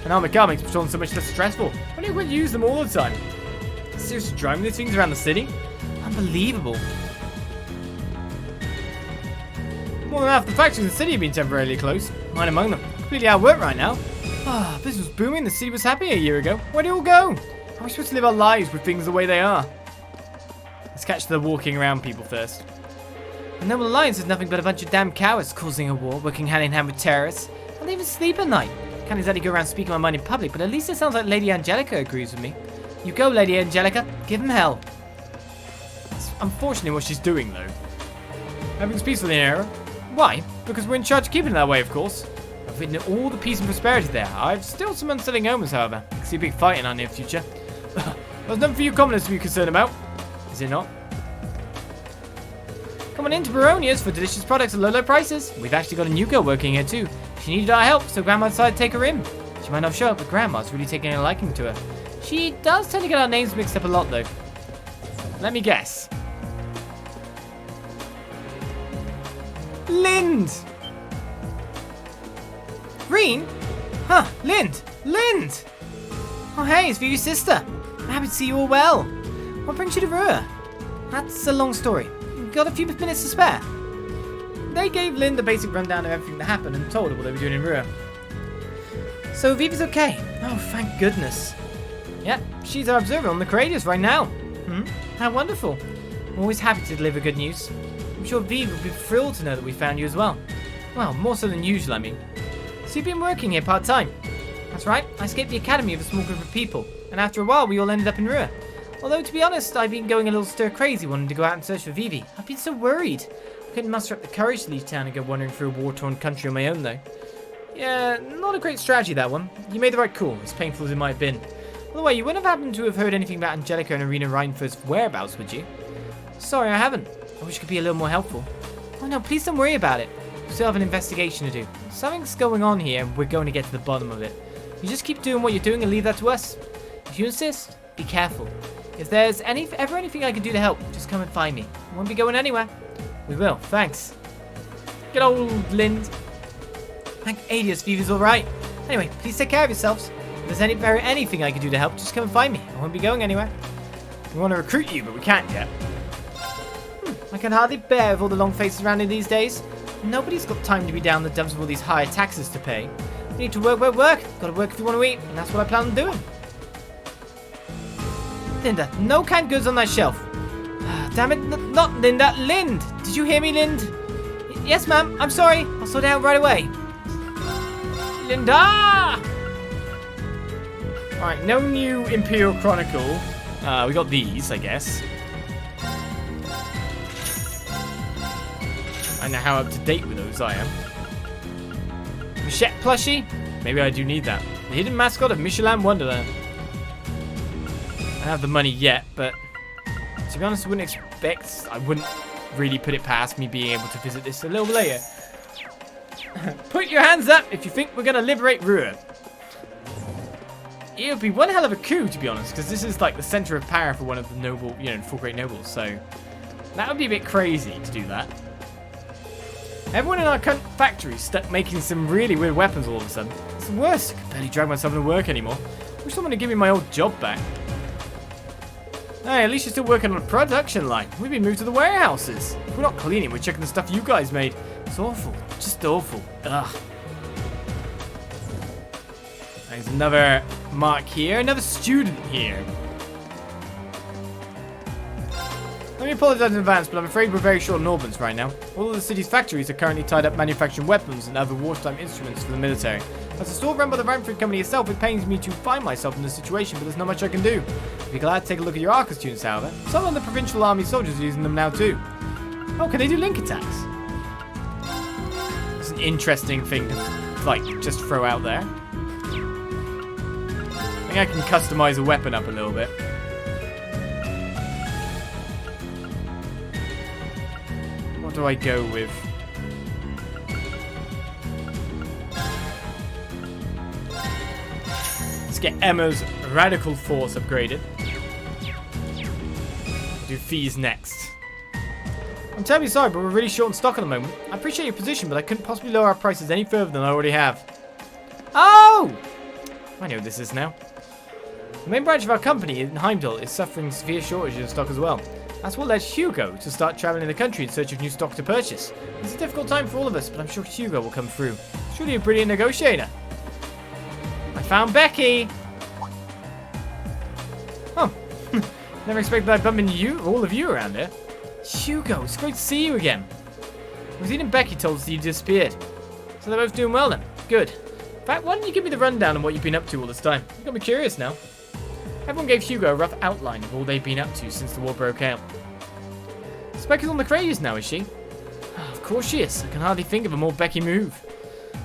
And armored car makes patrolling so much less stressful. Why do you use them all the time? Seriously, driving these things around the city? Unbelievable. More than half the factories in the city have been temporarily closed. Mine among them. Completely out of work right now. Business was booming. The city was happy a year ago. Where'd it all go? How are we supposed to live our lives with things the way they are? Let's catch the walking around people first. The Noble Alliance is nothing but a bunch of damn cowards causing a war, working hand in hand with terrorists. I don't even sleep at night. Can't exactly go around speaking my mind in public, but at least it sounds like Lady Angelica agrees with me. You go, Lady Angelica. Give him hell. That's unfortunately what she's doing, though. Everything's peaceful in the era. Why? Because we're in charge of keeping it that way, of course. I've witnessed all the peace and prosperity there. I've still some unsettling omens, however. I can see a big fight in our near future. There's nothing for you commoners to be concerned about. Is it not? Come on into Erebonia's for delicious products at low prices. We've actually got a new girl working here too. She needed our help, so Grandma decided to take her in. She might not show up, but Grandma's really taking a liking to her. She does tend to get our names mixed up a lot, though. Let me guess. Lind! Rean? Huh, Lind! Lind! Oh hey, it's Vivi's sister. I'm happy to see you all well. What brings you to Roer? That's a long story. Got a few minutes to spare. They gave Lind a basic rundown of everything that happened and told her what they were doing in Roer. So Vivi's okay. Oh, thank goodness. Yep, she's our observer on the Courageous right now. How wonderful. I'm always happy to deliver good news. I'm sure Vivi will be thrilled to know that we found you as well. Well, more so than usual, I mean. So you've been working here part-time? That's right, I escaped the academy with a small group of people, and after a while we all ended up in Roer. Although, to be honest, I've been going a little stir-crazy wanting to go out and search for Vivi. I've been so worried. I couldn't muster up the courage to leave town and go wandering through a war-torn country on my own, though. Yeah, not a great strategy, that one. You made the right call, as painful as it might have been. By the way, you wouldn't have happened to have heard anything about Angelica and Arena Reinford's whereabouts, would you? Sorry, I haven't. I wish I could be a little more helpful. Oh no, please don't worry about it. We still have an investigation to do. Something's going on here, and we're going to get to the bottom of it. You just keep doing what you're doing and leave that to us. If you insist, be careful. If there's ever anything I can do to help, just come and find me. I won't be going anywhere. We will, thanks. Good old Lind. Thank Adios, Vivi's alright. Anyway, please take care of yourselves. If there's anything I can do to help, just come and find me. I won't be going anywhere. We want to recruit you, but we can't yet. I can hardly bear with all the long faces around here these days. Nobody's got time to be down the dumps with all these higher taxes to pay. We need to work. Gotta work if you want to eat, and that's what I plan on doing. Linda, no canned goods on that shelf. Damn it, not Linda, Lind! Did you hear me, Lind? Yes, ma'am, I'm sorry. I'll sort it out right away. Linda! Alright, no new Imperial Chronicle. We got these, I guess. I know how up to date with those I am. Machette plushie? Maybe I do need that. The hidden mascot of Michelin Wonderland. I don't have the money yet, but to be honest, I wouldn't really put it past me being able to visit this a little later. Put your hands up if you think we're going to liberate Roer. It would be one hell of a coup, to be honest, because this is like the center of power for one of the noble, the four great nobles, so that would be a bit crazy to do that. Everyone in our factory stuck making some really weird weapons all of a sudden. It's worse. I can barely drag myself to work anymore. I wish someone would give me my old job back. Hey, at least you're still working on a production line. We've been moved to the warehouses. If we're not cleaning, we're checking the stuff you guys made. It's awful. Just awful. Ugh. There's another mark here. Another student here. Let me apologize in advance, but I'm afraid we're very short on ordnance right now. All of the city's factories are currently tied up manufacturing weapons and other wartime instruments for the military. As a store run by the Reinford Company itself, it pains me to find myself in this situation, but there's not much I can do. I'd be glad to take a look at your Arcus tunes, however. Some of the provincial army soldiers are using them now too. Oh, can they do link attacks? It's an interesting thing to, like, just throw out there. I think I can customize a weapon up a little bit. What do I go with? Let's get Emma's Radical Force upgraded. Do fees next. I'm terribly sorry, but we're really short on stock at the moment. I appreciate your position, but I couldn't possibly lower our prices any further than I already have. Oh! I know what this is now. The main branch of our company in Heimdall is suffering severe shortages of stock as well. That's what led Hugo to start traveling the country in search of new stock to purchase. It's a difficult time for all of us, but I'm sure Hugo will come through. Surely a brilliant negotiator. I found Becky! Oh, never expected I'd bump into all of you around here. Hugo, it's great to see you again. Rosine and Becky told us that you disappeared. So they're both doing well then. Good. In fact, why don't you give me the rundown on what you've been up to all this time? You've got me curious now. Everyone gave Hugo a rough outline of all they've been up to since the war broke out. So Becky's on the craze now, is she? Oh, of course she is. I can hardly think of a more Becky move.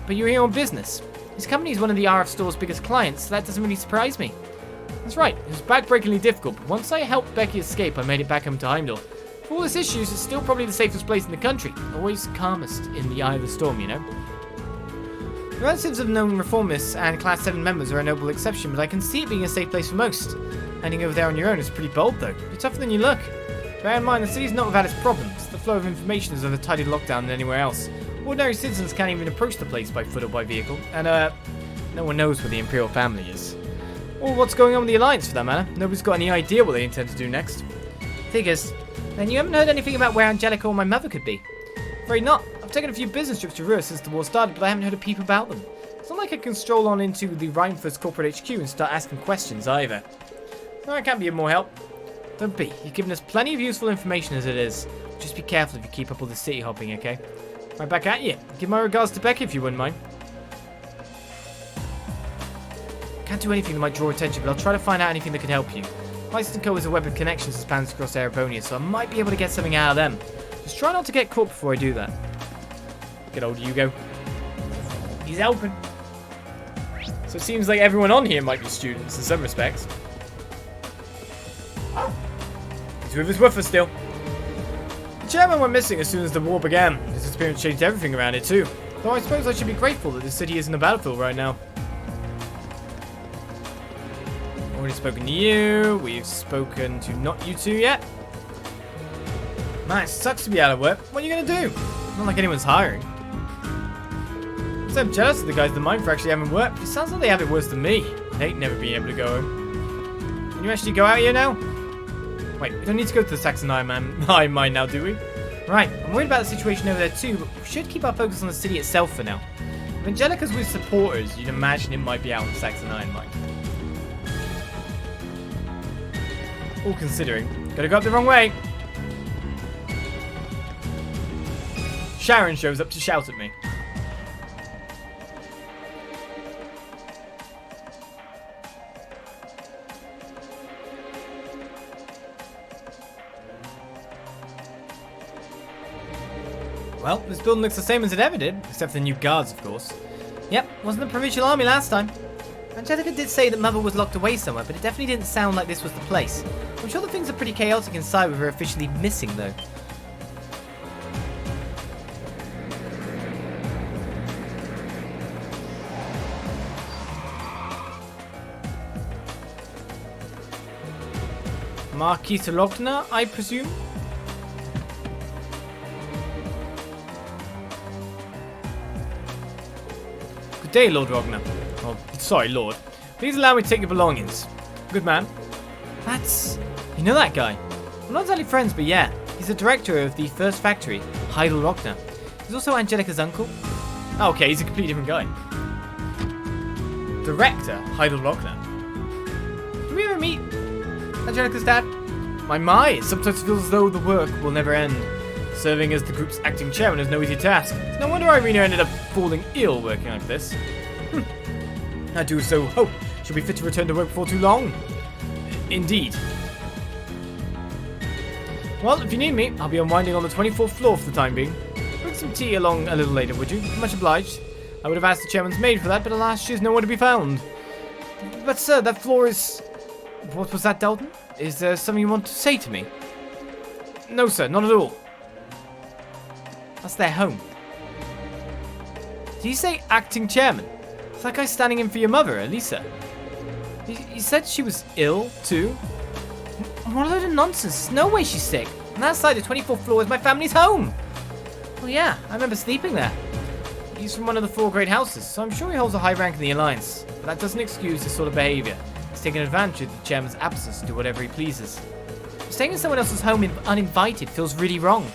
But you're here on business. His company is one of the RF store's biggest clients, so that doesn't really surprise me. That's right, it was backbreakingly difficult, but once I helped Becky escape, I made it back home to Heimdall. For all its issues, it's still probably the safest place in the country. Always calmest in the eye of the storm, you know. The relatives of known reformists and Class 7 members are a noble exception, but I can see it being a safe place for most. Heading over there on your own is pretty bold, though. You're tougher than you look. Bear in mind, the city's not without its problems. The flow of information is of a tighter lockdown than anywhere else. Ordinary citizens can't even approach the place by foot or by vehicle, and, no one knows where the Imperial family is. Or what's going on with the Alliance, for that matter. Nobody's got any idea what they intend to do next. Figures. Then you haven't heard anything about where Angelica or my mother could be? Afraid not. I've taken a few business trips to Roer since the war started, but I haven't heard a peep about them. It's not like I can stroll on into the Rheinfurst corporate HQ and start asking questions either. No, I can't be of more help. Don't be. You've given us plenty of useful information as it is. Just be careful if you keep up all the city hopping, okay? Right back at you. Give my regards to Becky if you wouldn't mind. Can't do anything that might draw attention, but I'll try to find out anything that could help you. Lyston Co. is a web of connections that spans across Erebonia, so I might be able to get something out of them. Just try not to get caught before I do that. Good old Hugo. He's helping. So it seems like everyone on here might be students in some respects. He's with his woofer still. The chairman went missing as soon as the war began. His experience changed everything around it too. Though I suppose I should be grateful that the city isn't a battlefield right now. Already spoken to you. We've spoken to not you two yet. Man, it sucks to be out of work. What are you going to do? Not like anyone's hiring. So I'm jealous of the guys in the mine for actually having work. It sounds like they have it worse than me. They never being able to go home. Can you actually go out here now? Wait, we don't need to go to the Saxon mine now, do we? Right, I'm worried about the situation over there too, but we should keep our focus on the city itself for now. If Angelica's with supporters, you'd imagine it might be out on the Saxon mine. All considering. Gotta go up the wrong way. Sharon shows up to shout at me. Well, this building looks the same as it ever did, except for the new guards, of course. Yep, wasn't the Provincial Army last time. Angelica did say that Mother was locked away somewhere, but it definitely didn't sound like this was the place. I'm sure that things are pretty chaotic inside with her officially missing, though. Marquis Logna, I presume? Good day, Lord Rogner. Oh, sorry, Lord. Please allow me to take your belongings. Good man. That's... You know that guy? We're not exactly friends, but yeah. He's the director of the first factory, Heidel Rogner. He's also Angelica's uncle. Oh, okay, he's a completely different guy. Director, Heidel Rogner. Did we ever meet Angelica's dad? My, it sometimes feels as though the work will never end. Serving as the group's acting chairman is no easy task. It's no wonder Irina ended up falling ill working like this. I do so hope she'll be fit to return to work before too long. Indeed. Well, if you need me, I'll be unwinding on the 24th floor for the time being. Bring some tea along a little later, would you? Much obliged. I would have asked the chairman's maid for that, but alas, she's nowhere to be found. But sir, that floor is... What was that, Dalton? Is there something you want to say to me? No, sir, not at all. That's their home. Did you say acting chairman? It's that guy standing in for your mother, Elisa. You said she was ill, too? What a load of nonsense. There's no way she's sick. And that side of the 24th floor is my family's home. Well, yeah, I remember sleeping there. He's from one of the 4 great houses, so I'm sure he holds a high rank in the Alliance. But that doesn't excuse this sort of behavior. He's taking advantage of the chairman's absence to do whatever he pleases. Staying in someone else's home uninvited feels really wrong.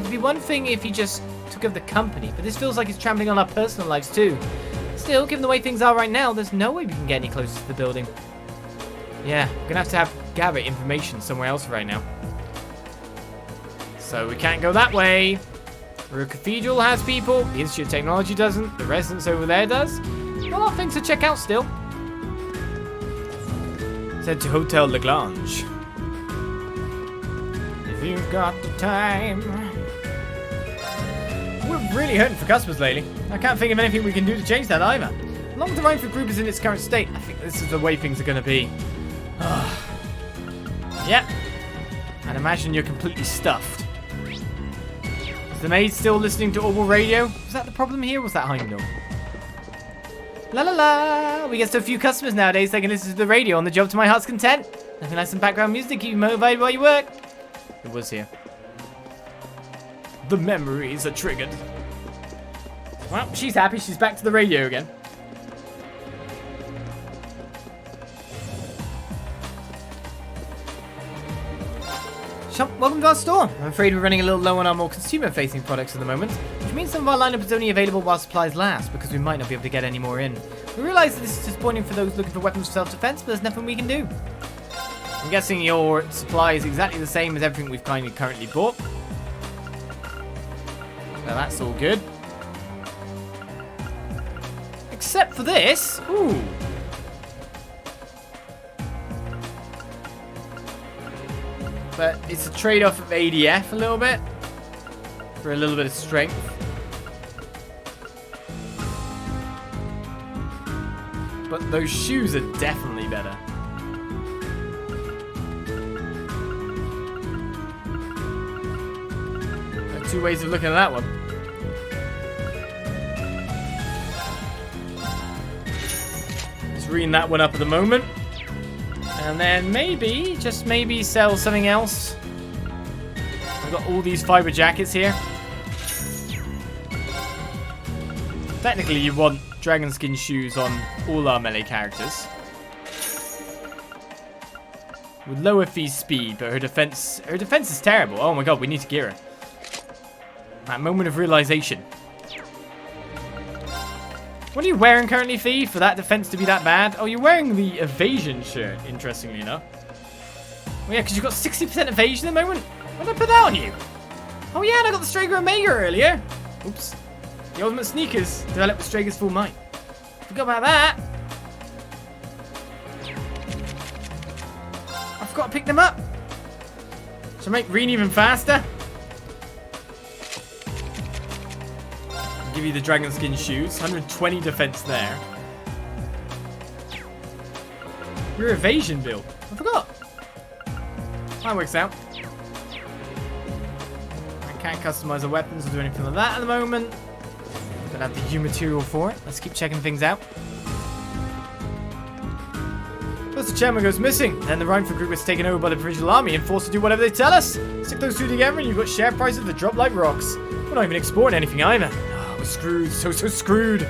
It'd be one thing if he just took over the company, but this feels like he's trampling on our personal lives too. Still, given the way things are right now, there's no way we can get any closer to the building. Yeah, we're gonna have to gather information somewhere else right now. So we can't go that way. Roer Cathedral has people, the Institute of Technology doesn't, the residence over there does. A lot of things to check out still. Head to Hotel Lagrange. If you've got the time. We're really hurting for customers lately. I can't think of anything we can do to change that either. As long as the Rheinfurt group is in its current state, I think this is the way things are going to be. Yep. I'd imagine you're completely stuffed. Is the maid still listening to Orbal radio? Was that the problem here? Was that Heimdall? La la la! We get so few customers nowadays they can listen to the radio on the job to my heart's content. Nothing like some background music to keep you motivated while you work. It was here. The memories are triggered. Well, she's happy. She's back to the radio again. Welcome to our store. I'm afraid we're running a little low on our more consumer-facing products at the moment, which means some of our lineup is only available while supplies last, because we might not be able to get any more in. We realise that this is disappointing for those looking for weapons for self-defense, but there's nothing we can do. I'm guessing your supply is exactly the same as everything we've currently bought. Now that's all good. Except for this. Ooh. But it's a trade-off of ADF a little bit. For a little bit of strength. But those shoes are definitely better. There are two ways of looking at that one. Let's read that one up at the moment. And then maybe, just maybe, sell something else. I've got all these fiber jackets here. Technically, you want dragon skin shoes on all our melee characters. With lower fee speed, but her defense is terrible. Oh my god, we need to gear her. That moment of realization. What are you wearing currently, Fee, for that defense to be that bad? Oh, you're wearing the evasion shirt, interestingly enough. Oh yeah, because you've got 60% evasion at the moment. When did I put that on you? Oh yeah, and I got the Strager Omega earlier. Oops. The ultimate sneakers developed with Strager's full might. Forgot about that. I forgot to pick them up. Should I make Rean even faster? Give you the dragon skin shoes. 120 defense there. Your evasion build. I forgot. That works out. I can't customize the weapons or do anything like that at the moment. Don't have the U material for it. Let's keep checking things out. First the chairman goes missing. Then the Rhineford group gets taken over by the provincial army and forced to do whatever they tell us. Stick those two together and you've got share prices that drop like rocks. We're not even exporting anything either. We're screwed, so screwed.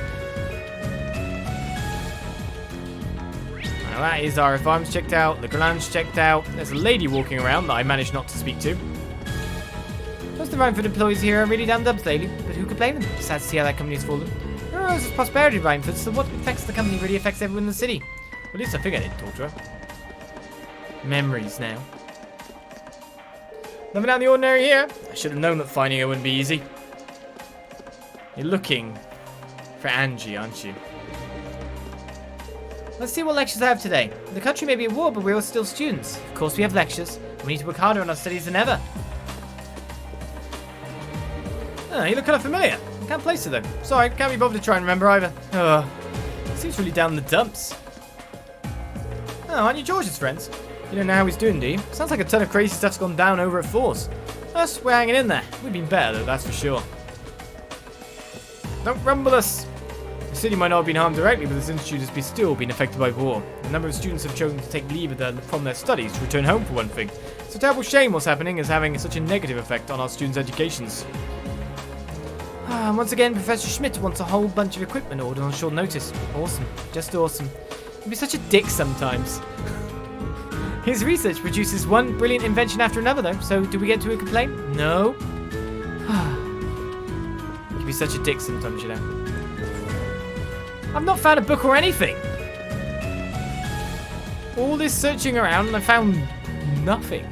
Now that is our farms checked out, the Glan's checked out. There's a lady walking around that I managed not to speak to. Most of the Rhineford employees here are really damn dubs lately, but who could blame them? Sad to see how that company's fallen. Heroes is prosperity of Rhineford, so what affects the company really affects everyone in the city. Well, at least I figured I didn't talk to her. Memories now. Nothing out of the ordinary here. I should have known that finding her wouldn't be easy. You're looking for Angie, aren't you? Let's see what lectures I have today. The country may be at war, but we're all still students. Of course we have lectures. We need to work harder on our studies than ever. Oh, you look kind of familiar. I can't place her though. Sorry, can't be bothered to try and remember either. Seems really down in the dumps. Oh, aren't you George's friends? You don't know how he's doing, do you? Sounds like a ton of crazy stuff's gone down over at Force. Us, we're hanging in there. We've been better though, that's for sure. Don't rumble us! The city might not have been harmed directly, but this institute has still been affected by war. A number of students have chosen to take leave from their studies to return home for one thing. It's a terrible shame what's happening is having such a negative effect on our students' educations. Once again, Professor Schmidt wants a whole bunch of equipment ordered on short notice. Awesome. Just awesome. He'd be such a dick sometimes. His research produces one brilliant invention after another, though, so do we get to a complaint? No. He'd be such a dick sometimes, you know. I've not found a book or anything. All this searching around and I found nothing.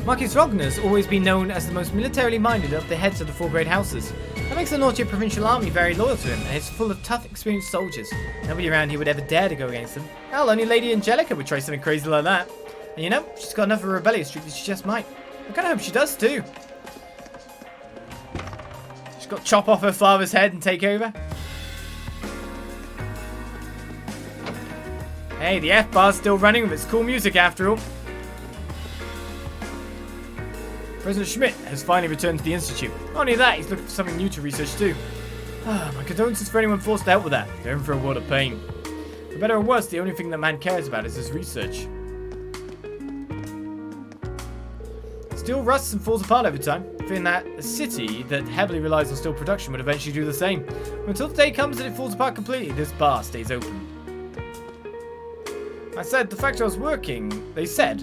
Marcus Rogner's always been known as the most militarily minded of the heads of the 4 great houses. That makes the Naughty provincial army very loyal to him, and it's full of tough, experienced soldiers. Nobody around here would ever dare to go against them. Hell, only Lady Angelica would try something crazy like that. And you know, she's got enough of a rebellious streak that she just might. I kind of hope she does too. She's got to chop off her father's head and take over. Hey, the F-bar's still running with its cool music after all. President Schmidt has finally returned to the Institute. Not only that, he's looking for something new to research too. My condolences for anyone forced to help with that. They're in for a world of pain. For better or worse, the only thing that man cares about is his research. Steel rusts and falls apart over time, fearing that a city that heavily relies on steel production would eventually do the same. Until the day comes that it falls apart completely, this bar stays open. They said,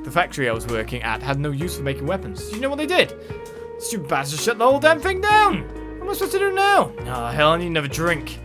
the factory I was working at had no use for making weapons. Do you know what they did? Stupid bastards shut the whole damn thing down! What am I supposed to do now? Oh, hell, I need another drink.